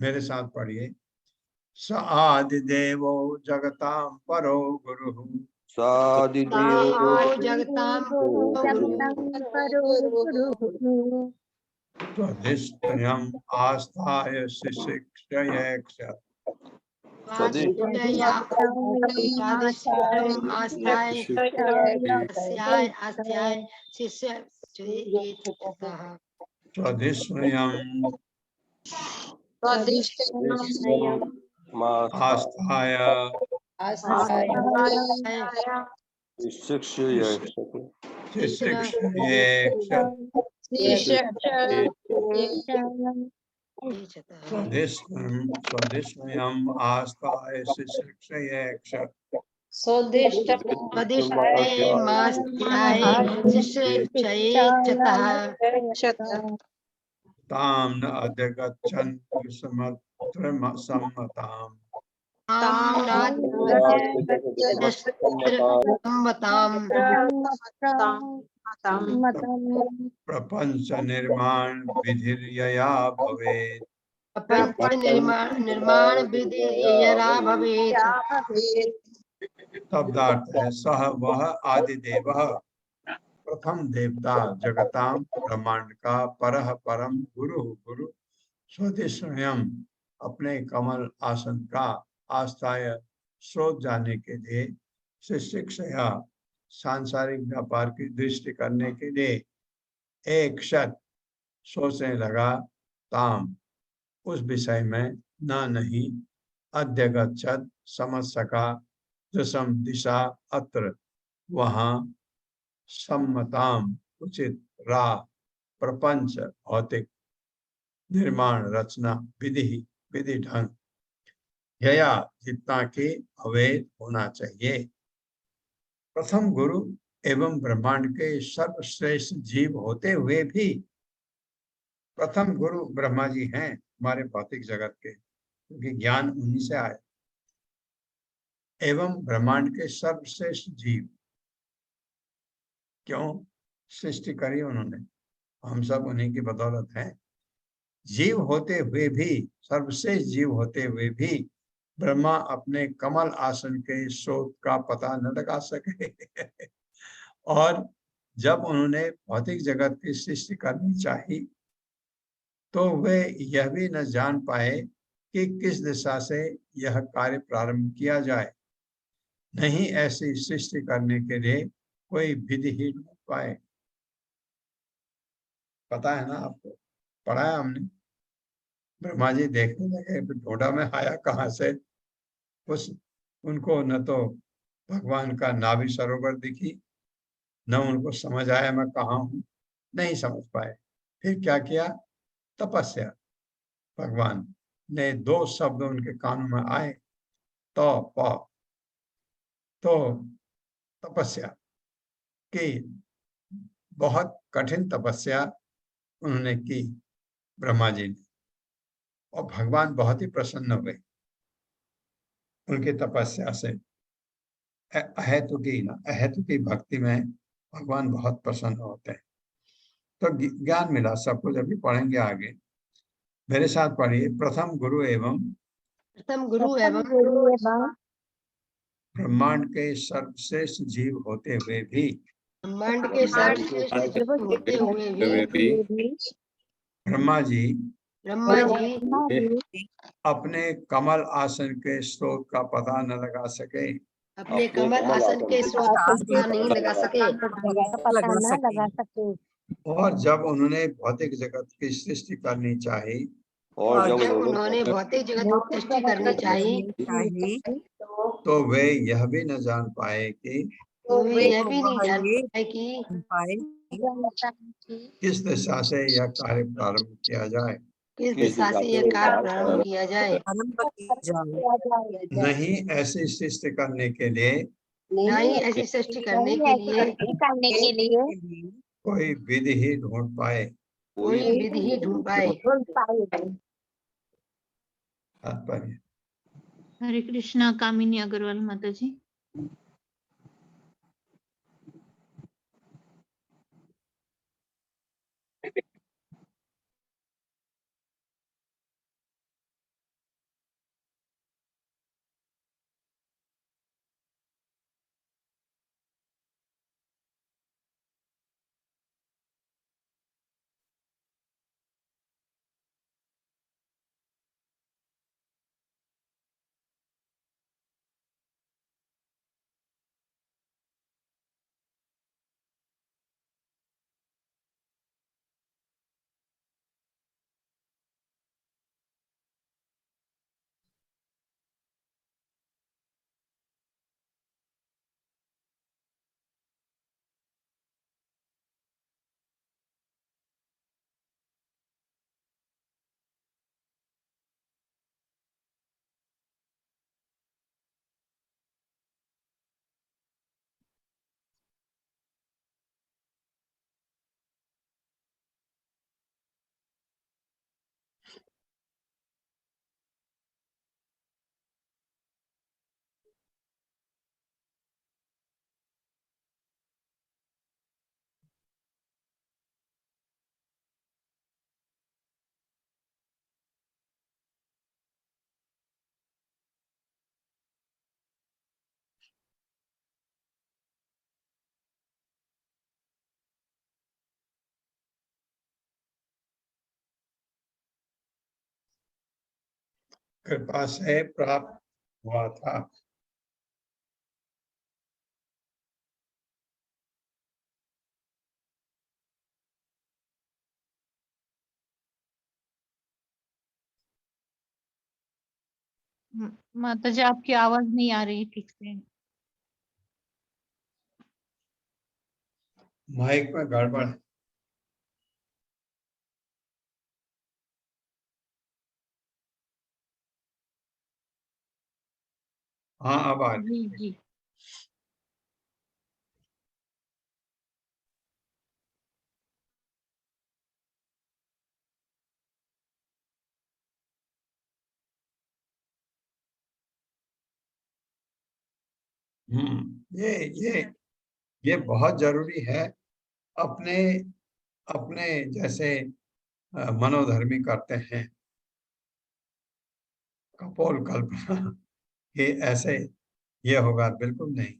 मेरे साथ पढ़िए, स आदिदेवो जगतां परो गुरुः सादिदेवो जगतां स्वधिष्ठयम् आस्थाय शिशिक्षयेक्षत स्वधिष्ठयम् आस्थाय शिशिक्षयेक्षत शिशिक्षयेक्षत स्वधिष्ठयम् आस्थाय शिशिक्षयेक्षत तां न अधिगच्छन् सम्मताम् प्रपंच निर्माण विधिर्यया भवेत्। शब्दार्थ है, सह वह आदिदेवः प्रथम देवता, जगतां ब्रह्मांड का, परह परम, गुरु गुरु, स्वधिष्ठयम् अपने कमल आसन का, आस्थाय स्रोत जाने के लिए, शिशिक्षया सांसारिक व्यापार की दृष्टि करने के लिए, एक क्षण सोचने लगा, ताम उस विषय में, न नहीं, अध्यगच्छत् समझ सका, दशम दिशा अत्र वहां, सम्मताम उचित राह, प्रपंच भौतिक, निर्माण रचना, विधि विधि ढंग, यया जितना के अवैध होना चाहिए। प्रथम गुरु एवं ब्रह्मांड के सर्वश्रेष्ठ जीव होते हुए भी, प्रथम गुरु ब्रह्मा जी हैं हमारे भौतिक जगत के, क्योंकि ज्ञान उन्हीं से आए, एवं ब्रह्मांड के सर्वश्रेष्ठ जीव, क्यों सृष्टि करी उन्होंने, हम सब उन्हीं की बदौलत हैं। जीव होते हुए भी, सर्वश्रेष्ठ जीव होते हुए भी, ब्रह्मा अपने कमल आसन के स्रोत का पता न लगा सके और जब उन्होंने भौतिक जगत की सृष्टि करनी चाहिए, तो वे यह भी न जान पाए कि किस दिशा से यह कार्य प्रारंभ किया जाए। नहीं ऐसी सृष्टि करने के लिए कोई विधि ही ढूंढ पाए। पता है ना आपको, पढ़ा है हमने। ब्रह्मा जी देखने लगे, ढूंढा में आया कहाँ से, उस उनको न तो भगवान का नाभि सरोवर दिखी, न उनको समझ आया मैं कहाँ हूँ, नहीं समझ पाए। फिर क्या किया, तपस्या। भगवान ने दो शब्द उनके कानों में आए तो तपस्या की, बहुत कठिन तपस्या उन्होंने की ब्रह्मा जी ने, और भगवान बहुत ही प्रसन्न हुए उनकी तपस्या से। अहेतु की भक्ति में भगवान बहुत प्रसन्न होते हैं। तो ज्ञान मिला सब कुछ, अभी पढ़ेंगे आगे। मेरे साथ पढ़िए। प्रथम गुरु एवं ब्रह्मांड के सर्वश्रेष्ठ जीव होते हुए भी ब्रह्मा जी अपने कमल आसन के स्रोत का पता न लगा सके। अपने कमल आसन के स्रोत का पता नहीं लगा सके। और जब उन्होंने भौतिक जगत की सृष्टि करनी चाहिए, और जब उन्होंने भौतिक जगत की सृष्टि करनी चाहिए, तो वे यह भी न जान पाए कि यह भी नहीं जान पाए कि किस दिशा से यह कार्य प्रारंभ किया जाए। किस दिशा से यह कार्य प्रारंभ किया जाए। नहीं ऐसी सृष्टि करने के लिए नहीं ऐसी सृष्टि करने के लिए कोई विधि ही ढूंढ पाए। कोई विधि ही ढूंढ पाए। तात्पर्य। हरे कृष्णा। कामिनी अग्रवाल माता जी। कृपा से प्राप्त हुआ था। माता जी आपकी आवाज नहीं आ रही ठीक से। माइक में गड़बड़ है। हाँ अब आ रही। जी जी। ये बहुत जरूरी है। अपने अपने जैसे मनोधर्मी करते हैं कपोल कल्पना कि ऐसे ये होगा, बिल्कुल नहीं।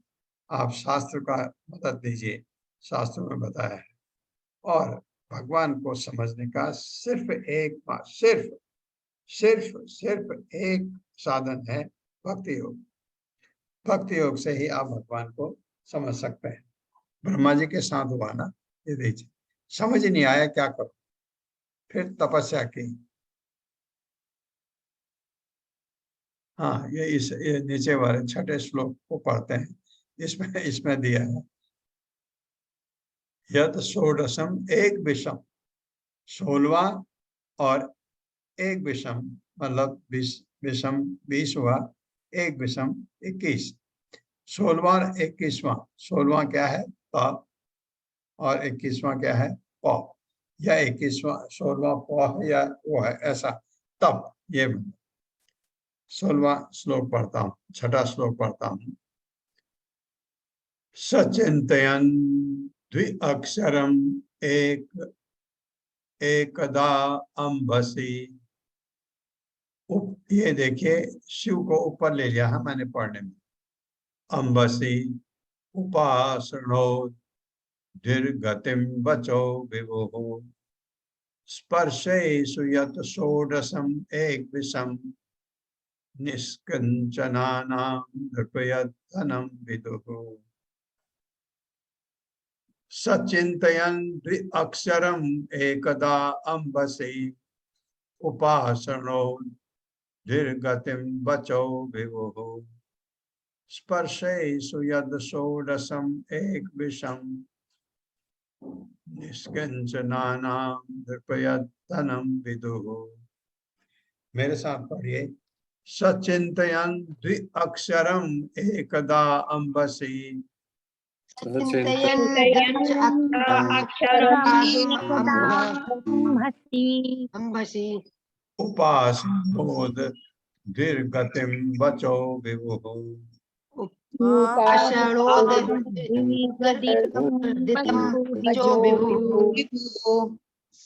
आप शास्त्र का मदद लीजिए, शास्त्र में बताया है। और भगवान को समझने का सिर्फ एक साधन है, भक्ति योग। भक्ति योग से ही आप भगवान को समझ सकते हैं। ब्रह्मा जी के साथ हुआ ना, ये देखिए। समझ ही नहीं आया क्या करो, फिर तपस्या की। हाँ, ये नीचे वाले छठे श्लोक को पढ़ते हैं। इसमें दिया है यद षोडशम एक विषम, 16वां और एक विषम मतलब 20 हुआ, 1 विषम 21, 16वां 21वां, 16वां क्या है त और 21वां क्या है प, या 21वां 16वां प है या वो है, ऐसा तब ये 16वां श्लोक पढ़ता हूँ, 6ठा श्लोक पढ़ता हूँ। सचिंतयन् द्विअक्षरम् एकदा अम्भसि। ये देखिए शिव को ऊपर ले लिया है मैंने पढ़ने में। अम्बसी उपासनो दीर्घतिम बचो विभु स्पर्शेषु यत् षोडशम एक विषम निष्कंचनानां नृपयद्धनं विदुः। सचिंतयन् द्विअक्षरम् एकदा अम्बसि उपासनो दीर्घतिम बचो विभुः स्पर्शेषु यद् षोडशम एक विषम निष्कंचनानां नृपयद्धनं विदुः। मेरे साथ पढ़िए। सचिंतयन् द्विअक्षरम् एकदा अम्बसि अम्भसि उपासनोद दीर्घतिम बचो विभुः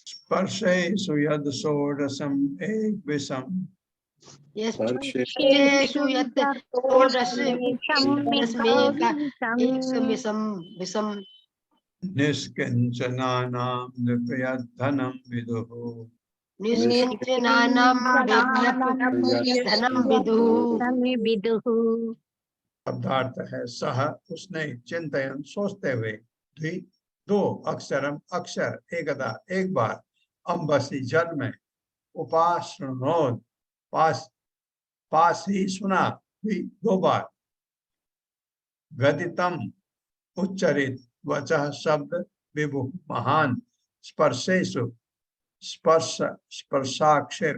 स्पर्शेषु यद् षोडशम एक विषम स्पर्शेषु यत् षोडशमेकविषम निष्किंचनानां नृपयद्धनं विदुः निष्किंचनानां धनं विदुः। शब्दार्थ है सह उसने चिंतन सोचते हुए द्वि दो अक्षरम अक्षर एकदा एक बार अम्बसी जल में उपासनोद पास ही सुना दो बार गदितम उच्चरित वचः शब्द विभु महान स्पर्शेषु स्पर्शाक्षर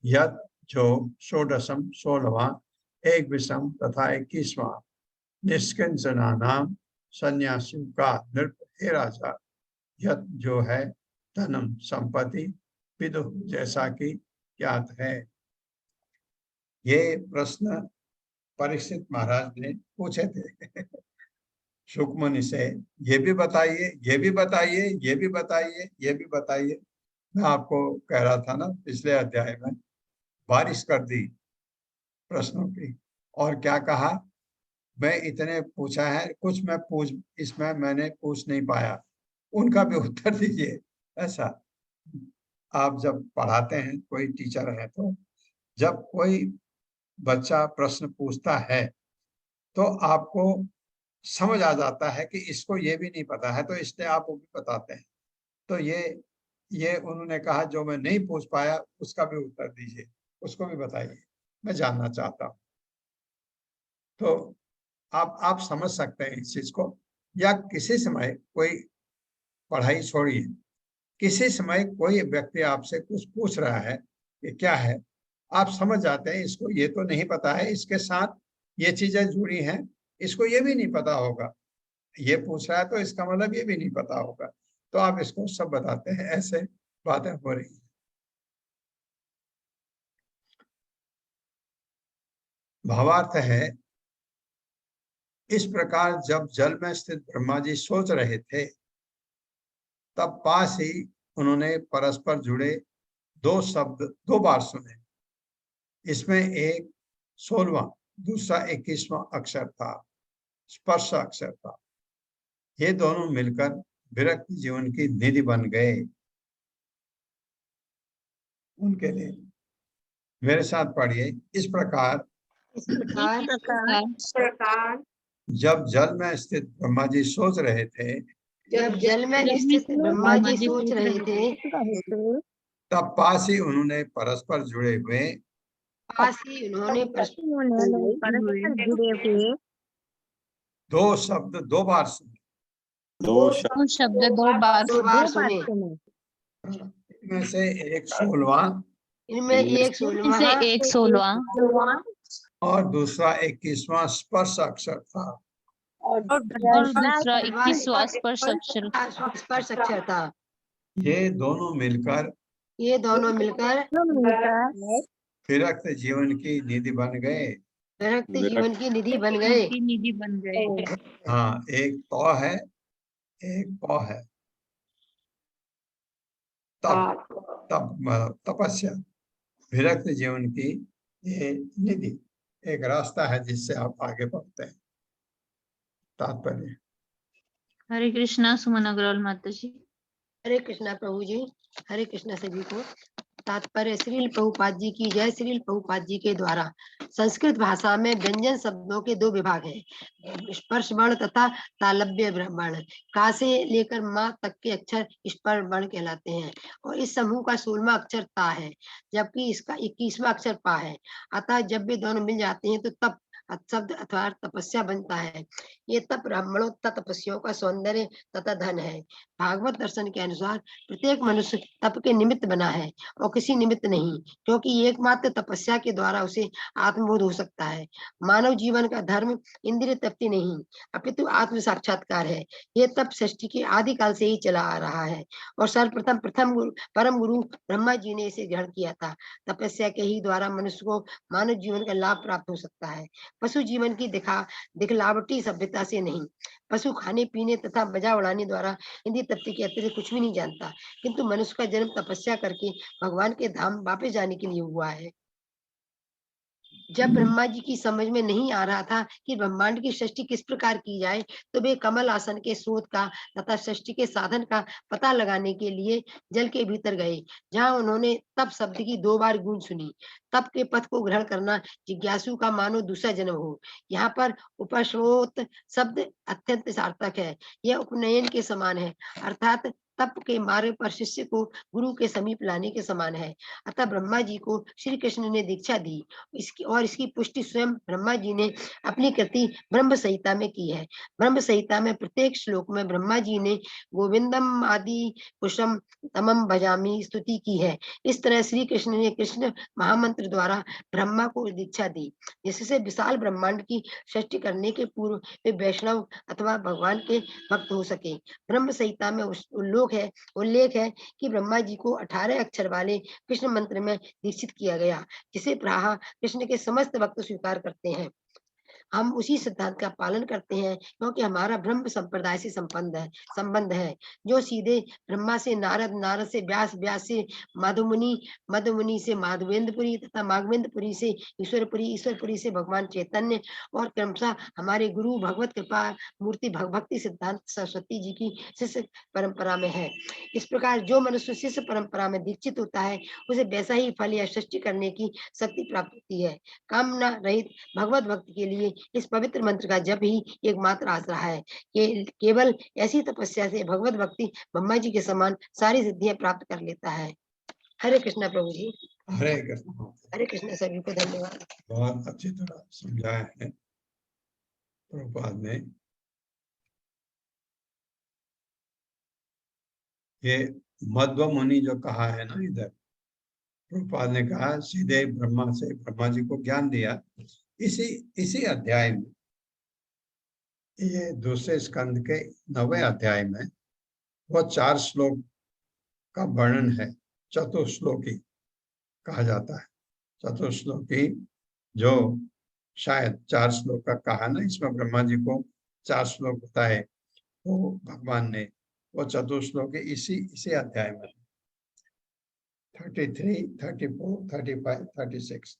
यद जो षोडशम 16वां एक विषम तथा 21वां निष्किंचना नाम सन्यासियों का नृप हे राजा यद जो है धनम संपत्ति विदु जैसा कि ज्ञात है। ये प्रश्न परीक्षित महाराज ने पूछे थे शुकमुनि से, ये भी बताइए, ये भी बताइए, ये भी बताइए, ये भी बताइए। मैं आपको कह रहा था ना पिछले अध्याय में, बारिश कर दी प्रश्नों की। और क्या कहा, मैं इतने पूछा है, कुछ मैं इसमें मैंने पूछ नहीं पाया, उनका भी उत्तर दीजिए। ऐसा आप जब पढ़ाते हैं, कोई टीचर है, तो जब कोई बच्चा प्रश्न पूछता है तो आपको समझ आ जाता है कि इसको ये भी नहीं पता है, तो इसलिए आप वो भी बताते हैं। तो ये उन्होंने कहा जो मैं नहीं पूछ पाया उसका भी उत्तर दीजिए, उसको भी बताइए, मैं जानना चाहता हूँ। तो आप समझ सकते हैं इस चीज को। या किसी समय कोई पढ़ाई छोड़िए, किसी समय कोई व्यक्ति आपसे कुछ पूछ रहा है कि क्या है, आप समझ जाते हैं इसको ये तो नहीं पता है, इसके साथ ये चीजें जुड़ी हैं, इसको ये भी नहीं पता होगा, ये पूछ रहा है तो इसका मतलब ये भी नहीं पता होगा, तो आप इसको सब बताते हैं। ऐसे बातें हो रही हैं। भावार्थ है, इस प्रकार जब जल में स्थित ब्रह्मा जी सोच रहे थे तब पास ही उन्होंने परस्पर जुड़े दो शब्द 2 बार सुने। इसमें एक 16वां, दूसरा 21वां अक्षर था, स्पर्श अक्षर था। ये दोनों मिलकर विरक्त जीवन की निधि बन गए उनके लिए। मेरे साथ पढ़िए। इस प्रकार जब जल में स्थित ब्रह्मा जी सोच रहे थे, जब जल में स्थित ब्रह्मा जी सोच रहे थे, तब पास ही उन्होंने परस्पर जुड़े हुए दो शब्द 2 बार सुने। दो शब्द 2 बार सुने। इनमें से एक 16वां इनमें एक से 16वां 1/16 और दूसरा 21वां स्पर्श अक्षर था। और और दूसरा 21वां स्पर्श अक्षर। स्पर्श अक्षर था। ये दोनों मिलकर ये दोनों मिलकर विरक्त जीवन की निधि बन गए। विरक्त जीवन की निधि बन गए। की निधि बन गए। हाँ, एक तो है, एक पौ है। तप, तप तपस्या, विरक्त जीवन की ये निधि, एक रास्ता है जिससे आप आगे बढ़ते हैं। तात्पर्य। हरे कृष्णा सुमन अग्रवाल माता जी। हरे कृष्णा प्रभु जी, हरे कृष्णा सभी को। तात्पर्य श्रील प्रभुपाद जी की जय। श्रील प्रभुपाद जी के द्वारा संस्कृत भाषा में व्यंजन शब्दों के दो विभाग हैं, स्पर्श वर्ण तथा तालव्य वर्ण। का से लेकर माँ तक के अक्षर स्पर्श वर्ण कहलाते हैं और इस समूह का 16वां अक्षर ता है, जबकि इसका 21वां अक्षर पा है। अतः जब वे दोनों मिल जाते हैं तो तप शब्द अथवा तपस्या बनता है। ये तप ब्राह्मणों तथा तपस्वियों का सौंदर्य तथा धन है। भागवत दर्शन के अनुसार प्रत्येक मनुष्य तप के निमित्त बना है और किसी निमित्त नहीं, क्योंकि एकमात्र तपस्या के द्वारा उसे आत्मबोध हो सकता है। मानव जीवन का धर्म इंद्रिय तृप्ति नहीं अपितु आत्म साक्षात्कार है। ये तप सृष्टि के आदि काल से ही चला आ रहा है और सर्वप्रथम परम गुरु ब्रह्मा जी ने इसे ग्रहण किया था। तपस्या के ही द्वारा मनुष्य को मानव जीवन का लाभ प्राप्त हो सकता है, पशु जीवन की दिखलावटी सभ्यता से नहीं। पशु खाने पीने तथा मजा उड़ाने द्वारा इंद्रिय तृप्ति के अतिरिक्त कुछ भी नहीं जानता, किंतु मनुष्य का जन्म तपस्या करके भगवान के धाम वापस जाने के लिए हुआ है। जब ब्रह्मा जी की समझ में नहीं आ रहा था कि ब्रह्मांड की सृष्टि किस प्रकार की जाए, तो वे कमल आसन के स्रोत का तथा सृष्टि के साधन का पता लगाने के लिए जल के भीतर गए, जहां उन्होंने तप शब्द की 2 बार गूंज सुनी। तप के पथ को ग्रहण करना जिज्ञासु का मानो दूसरा जन्म हो। यहाँ पर उपस्रोत शब्द अत्यंत सार्थक है। यह उपनयन के समान है, अर्थात तप के मार्ग पर शिष्य को गुरु के समीप लाने के समान है। अतः ब्रह्मा जी को श्री कृष्ण ने दीक्षा दी। इसकी पुष्टि स्वयं ब्रह्मा जी ने अपनी कृति ब्रह्म संहिता में की है। ब्रह्म संहिता में प्रत्येक श्लोक में ब्रह्मा जी ने गोविंदम आदि कुशम तमम भजामी स्तुति की है। इस तरह श्री कृष्ण ने कृष्ण महामंत्र द्वारा ब्रह्मा को दीक्षा दी, जिससे विशाल ब्रह्मांड की सृष्टि करने के पूर्व वे वैष्णव अथवा भगवान के भक्त हो सके। ब्रह्म संहिता में उल्लेख है कि ब्रह्मा जी को 18 अक्षर वाले कृष्ण मंत्र में दीक्षित किया गया, जिसे प्रायः कृष्ण के समस्त भक्त स्वीकार करते हैं। हम उसी सिद्धांत का पालन करते हैं, क्योंकि हमारा ब्रह्म संप्रदाय से संबंध है, जो सीधे ब्रह्मा से नारद, नारद से व्यास, व्यास से मधुमुनि, मधुमुनि से माधवेंद्रपुरी तथा माधवेंद्रपुरी से ईश्वरपुरी, ईश्वरपुरी से भगवान चैतन्य और क्रमशः हमारे गुरु भगवत कृपा मूर्ति भक्ति सिद्धांत सरस्वती जी की शिष्य परंपरा में है। इस प्रकार जो मनुष्य शिष्य परंपरा में दीक्षित होता है, उसे वैसा ही फल या सृष्टि करने की शक्ति प्राप्त होती है। कामना रहित भगवत भक्ति के लिए इस पवित्र मंत्र का जप ही एकमात्र आसरा है। केवल ऐसी तपस्या से भगवत भक्ति ब्रह्मा जी के समान सारी सिद्धियां प्राप्त कर लेता है। हरे कृष्णा प्रभु जी। हरे कृष्ण। हरे कृष्णा सभी को धन्यवाद। बहुत अच्छी तरह समझाया है प्रभुपाद ने। ये मध्व मुनि जो कहा है ना, इधर प्रभुपाद ने कहा सीधे ब्रह्मा से ब्रह्मा जी को ज्ञान दिया। इसी अध्याय में, ये दूसरे स्कंद के 9वें अध्याय में वो 4 श्लोक का वर्णन है। चतुश्लोकी कहा जाता है। चतुश्लोकी जो शायद 4 श्लोक का कहा ना, इसमें ब्रह्मा जी को 4 श्लोक बताए, तो भगवान ने वो चतुश्लोकी इसी अध्याय में 33, 34, 35, 36,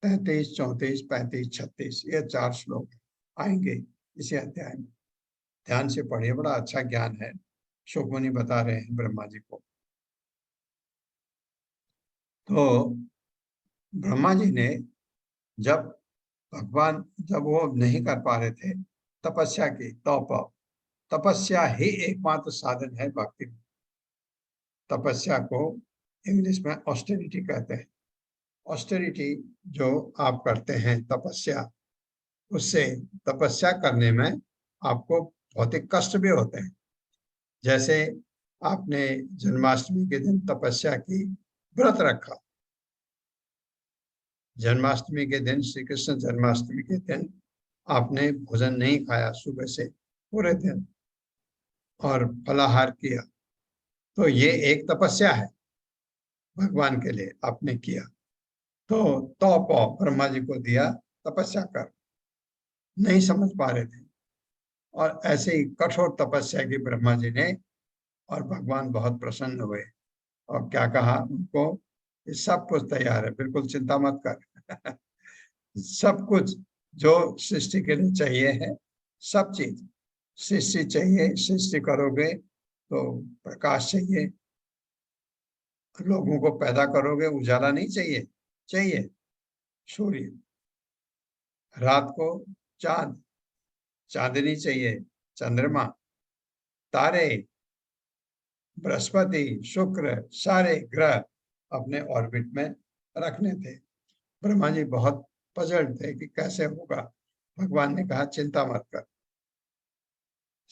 33, 34, 35, 36 ये 4 श्लोक आएंगे इसी अध्याय में। ध्यान से पढ़िए, बड़ा अच्छा ज्ञान है। शुकमुनि बता रहे हैं ब्रह्मा जी को। तो ब्रह्मा जी ने जब वो नहीं कर पा रहे थे तपस्या की, तो तपस्या ही एकमात्र साधन है भक्ति में। तपस्या को इंग्लिश में ऑस्टेरिटी कहते हैं। ऑस्टेरिटी जो आप करते हैं तपस्या, उससे तपस्या करने में आपको भौतिक कष्ट भी होते हैं। जैसे आपने जन्माष्टमी के दिन तपस्या की, व्रत रखा, जन्माष्टमी के दिन, श्री कृष्ण जन्माष्टमी के दिन आपने भोजन नहीं खाया सुबह से पूरे दिन और फलाहार किया, तो ये एक तपस्या है भगवान के लिए आपने किया। तो ब्रह्मा जी को दिया तपस्या कर, नहीं समझ पा रहे थे, और ऐसे ही कठोर तपस्या की ब्रह्मा जी ने, और भगवान बहुत प्रसन्न हुए और क्या कहा उनको, सब कुछ तैयार है, बिल्कुल चिंता मत कर सब कुछ जो सृष्टि के लिए चाहिए है, सब चीज सृष्टि चाहिए, सृष्टि करोगे तो प्रकाश चाहिए, लोगों को पैदा करोगे, उजाला नहीं चाहिए, चाहिए सूर्य, रात को चांद, चांदनी चाहिए, चंद्रमा, तारे, बृहस्पति, शुक्र, सारे ग्रह अपने ऑर्बिट में रखने थे। ब्रह्मा जी बहुत पजल्ड थे कि कैसे होगा। भगवान ने कहा चिंता मत कर,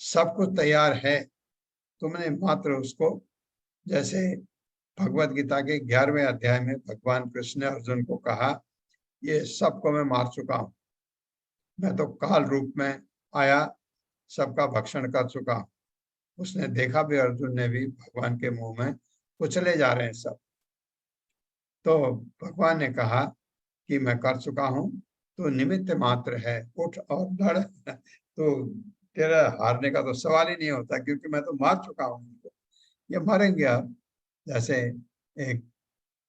सब कुछ तैयार है, तुमने मात्र उसको, जैसे भगवत गीता के 11वें अध्याय में भगवान कृष्ण ने अर्जुन को कहा, ये सबको मैं मार चुका हूं, मैं तो काल रूप में आया, सबका भक्षण कर चुका हूं। उसने देखा भी, अर्जुन ने भी, भगवान के मुंह में कुचले जा रहे हैं सब। तो भगवान ने कहा कि मैं कर चुका हूं, तो निमित्त मात्र है, उठ और लड़ तो तेरा हारने का तो सवाल ही नहीं होता, क्योंकि मैं तो मार चुका हूं उनको, ये मरेंगे अब। जैसे एक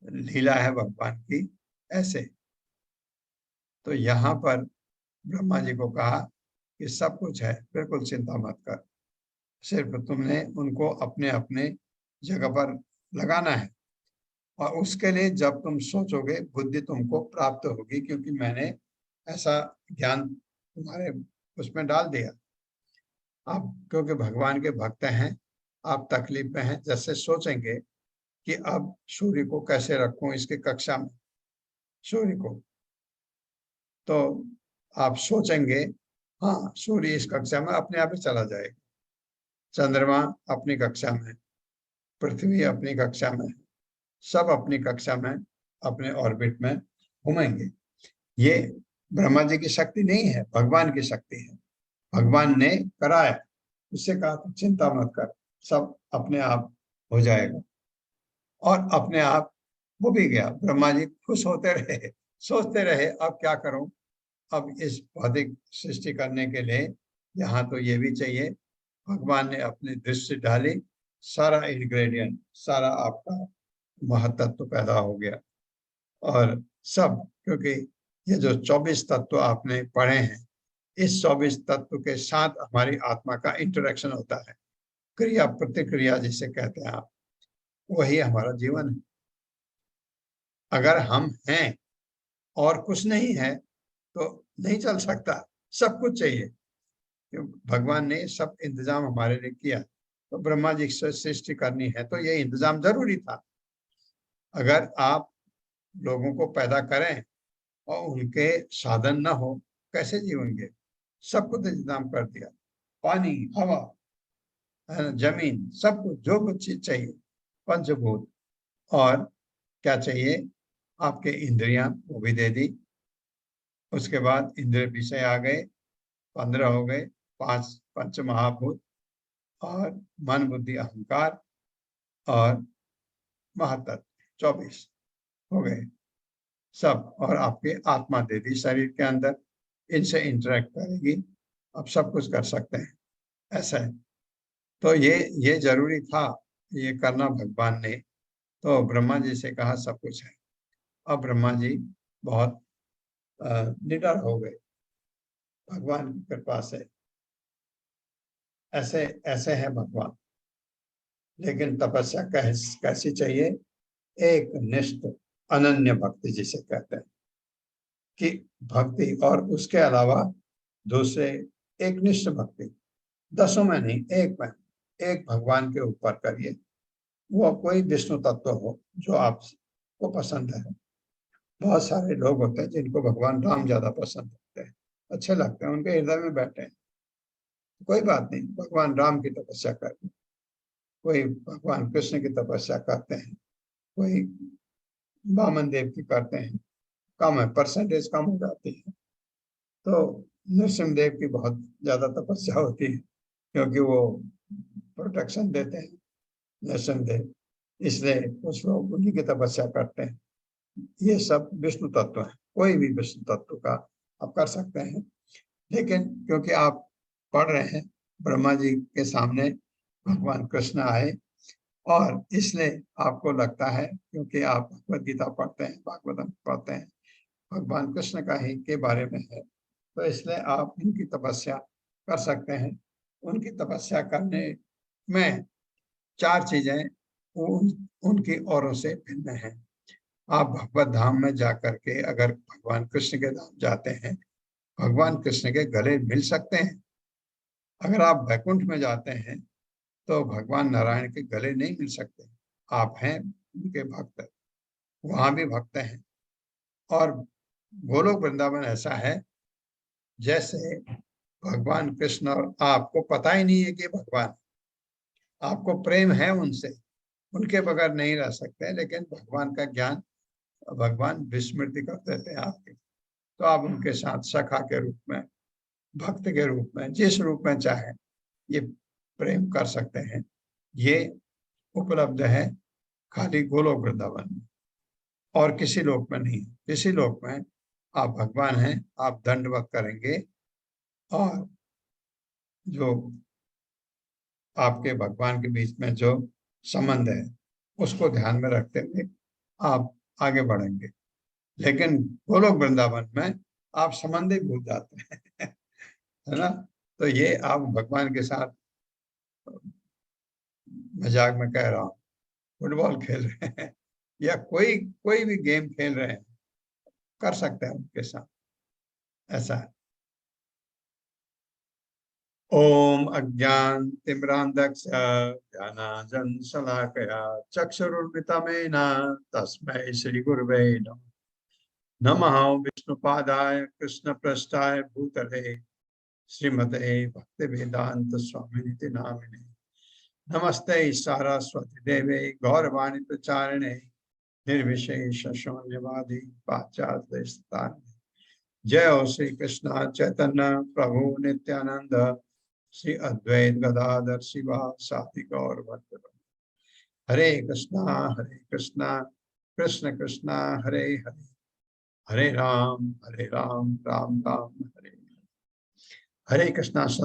लीला है भगवान की, ऐसे। तो यहाँ पर ब्रह्मा जी को कहा कि सब कुछ है, बिल्कुल चिंता मत कर, सिर्फ तुमने उनको अपने अपने जगह पर लगाना है, और उसके लिए जब तुम सोचोगे बुद्धि तुमको प्राप्त होगी, क्योंकि मैंने ऐसा ज्ञान तुम्हारे उसमें डाल दिया। आप क्योंकि भगवान के भक्त हैं, आप तकलीफ में हैं, जैसे सोचेंगे कि अब सूर्य को कैसे रखूं इसकी कक्षा में, सूर्य को, तो आप सोचेंगे हाँ सूर्य इस कक्षा में अपने आप ही चला जाएगा, चंद्रमा अपनी कक्षा में, पृथ्वी अपनी कक्षा में, सब अपनी कक्षा में अपने ऑर्बिट में घूमेंगे। ये ब्रह्मा जी की शक्ति नहीं है, भगवान की शक्ति है, भगवान ने कराया। उससे कहा तो चिंता मत कर, सब अपने आप हो जाएगा, और अपने आप हो भी गया। ब्रह्मा जी खुश होते रहे, सोचते रहे अब क्या करूं, अब इस भौतिक सृष्टि करने के लिए यहाँ तो ये भी चाहिए। भगवान ने अपनी दृष्टि डाली, सारा इंग्रेडिएंट, सारा आपका महत्त्व पैदा हो गया। और सब, क्योंकि ये जो 24 तत्व आपने पढ़े हैं, इस 24 तत्व के साथ हमारी आत्मा का इंटरेक्शन होता है, क्रिया प्रतिक्रिया जिसे कहते हैं आप, वही हमारा जीवन है। अगर हम हैं और कुछ नहीं है तो नहीं चल सकता, सब कुछ चाहिए, क्योंकि भगवान ने सब इंतजाम हमारे लिए किया। तो ब्रह्मा जी से सृष्टि करनी है तो ये इंतजाम जरूरी था। अगर आप लोगों को पैदा करें और उनके साधन न हो, कैसे जीवेंगे? सब कुछ इंतजाम कर दिया, पानी, हवा, जमीन, सब कुछ, जो कुछ चीज चाहिए, पंचभूत, और क्या चाहिए, आपके इंद्रियां, वो भी दे दी। उसके बाद इंद्रिय विषय आ गए, 15 हो गए, 5 पंच महाभूत, और मन बुद्धि अहंकार, और महत्त्व 24 हो गए सब, और आपके आत्मा दे दी शरीर के अंदर, इनसे इंटरेक्ट करेगी, अब सब कुछ कर सकते हैं, ऐसा है। तो ये जरूरी था, ये करना भगवान ने। तो ब्रह्मा जी से कहा सब कुछ है। अब ब्रह्मा जी बहुत निडर हो गए भगवान की कृपा से। ऐसे ऐसे है भगवान। लेकिन तपस्या कैसी चाहिए? एक निष्ठ अनन्य भक्ति जिसे कहते हैं, कि भक्ति, और उसके अलावा दूसरे एक निष्ठ भक्ति, 10 में नहीं, एक में, एक भगवान के ऊपर करिए। वो कोई विष्णु तत्व हो जो आपको पसंद है। बहुत सारे लोग होते हैं जिनको भगवान राम ज्यादा पसंद होते हैं, अच्छे लगते हैं, उनके हृदय में बैठे हैं, कोई बात नहीं, भगवान राम की तपस्या करते हैं, कोई भगवान कृष्ण की तपस्या करते हैं, कोई वामन देव की करते हैं, कम है, परसेंटेज कम हो जाती है। तो नरसिंहदेव की बहुत ज्यादा तपस्या होती है, क्योंकि वो प्रोटेक्शन देते हैं नरसिंहदेव, इसलिए कुछ लोग उन्हीं की तपस्या करते हैं। ये सब विष्णु तत्व है, कोई भी विष्णु तत्व का आप कर सकते हैं। लेकिन क्योंकि आप पढ़ रहे हैं, ब्रह्मा जी के सामने भगवान कृष्ण आए, और इसलिए आपको लगता है, क्योंकि आप भगवद गीता पढ़ते हैं, भागवतम पढ़ते हैं, भगवान कृष्ण का ही के बारे में है, तो इसलिए आप उनकी तपस्या कर सकते हैं। उनकी तपस्या करने में 4 चीजें उनकी औरों से भिन्न हैं। आप भगवत धाम में जाकर के अगर भगवान कृष्ण के धाम जाते हैं, भगवान कृष्ण के गले मिल सकते हैं। अगर आप वैकुंठ में जाते हैं तो भगवान नारायण के गले नहीं मिल सकते। आप हैं उनके भक्त, वहां भी भक्त हैं। और गोलोक वृंदावन ऐसा है जैसे भगवान कृष्ण और आपको पता ही नहीं है कि भगवान, आपको प्रेम है उनसे, उनके बगैर नहीं रह सकते, लेकिन भगवान का ज्ञान भगवान विस्मृति कर देते हैं आपके। तो आप उनके साथ सखा के रूप में, भक्त के रूप में, जिस रूप में चाहे ये प्रेम कर सकते हैं। ये उपलब्ध है खाली गोलोक वृंदावन में, और किसी लोक में नहीं। किसी लोक में आप भगवान हैं, आप दंडवत करेंगे, और जो आपके भगवान के बीच में जो संबंध है उसको ध्यान में रखते हुए आप आगे बढ़ेंगे। लेकिन गोलोक वृंदावन में आप संबंध ही भूल जाते हैं है ना। तो ये आप भगवान के साथ, मजाक में कह रहा हूँ, फुटबॉल खेल रहे हैं या कोई कोई भी गेम खेल रहे हैं, कर सकते हैं उनके साथ, ऐसा है। ओम अज्ञान तिम्रांधस्य ज्ञानांजनशलाकया चक्षुरुन्मिलितं तस्मै श्री गुरुवे नमः। विष्णुपादाय कृष्णप्रेष्ठाय भूतले श्रीमते भक्तिवेदांत स्वामिनिति नामिने नमस्ते सारस्वती देवे गौरवाणी प्रचारिणे निर्विशेष शून्यवादी पाश्चात्य देशतारिणे। जय हो श्री कृष्ण चैतन्य प्रभु नित्यानंद श्री अद्वैत गदाधर शिवा साथी गौर भक्त। हरे कृष्णा कृष्ण कृष्णा हरे हरे, हरे राम राम राम हरे हरे। हरे कृष्णा।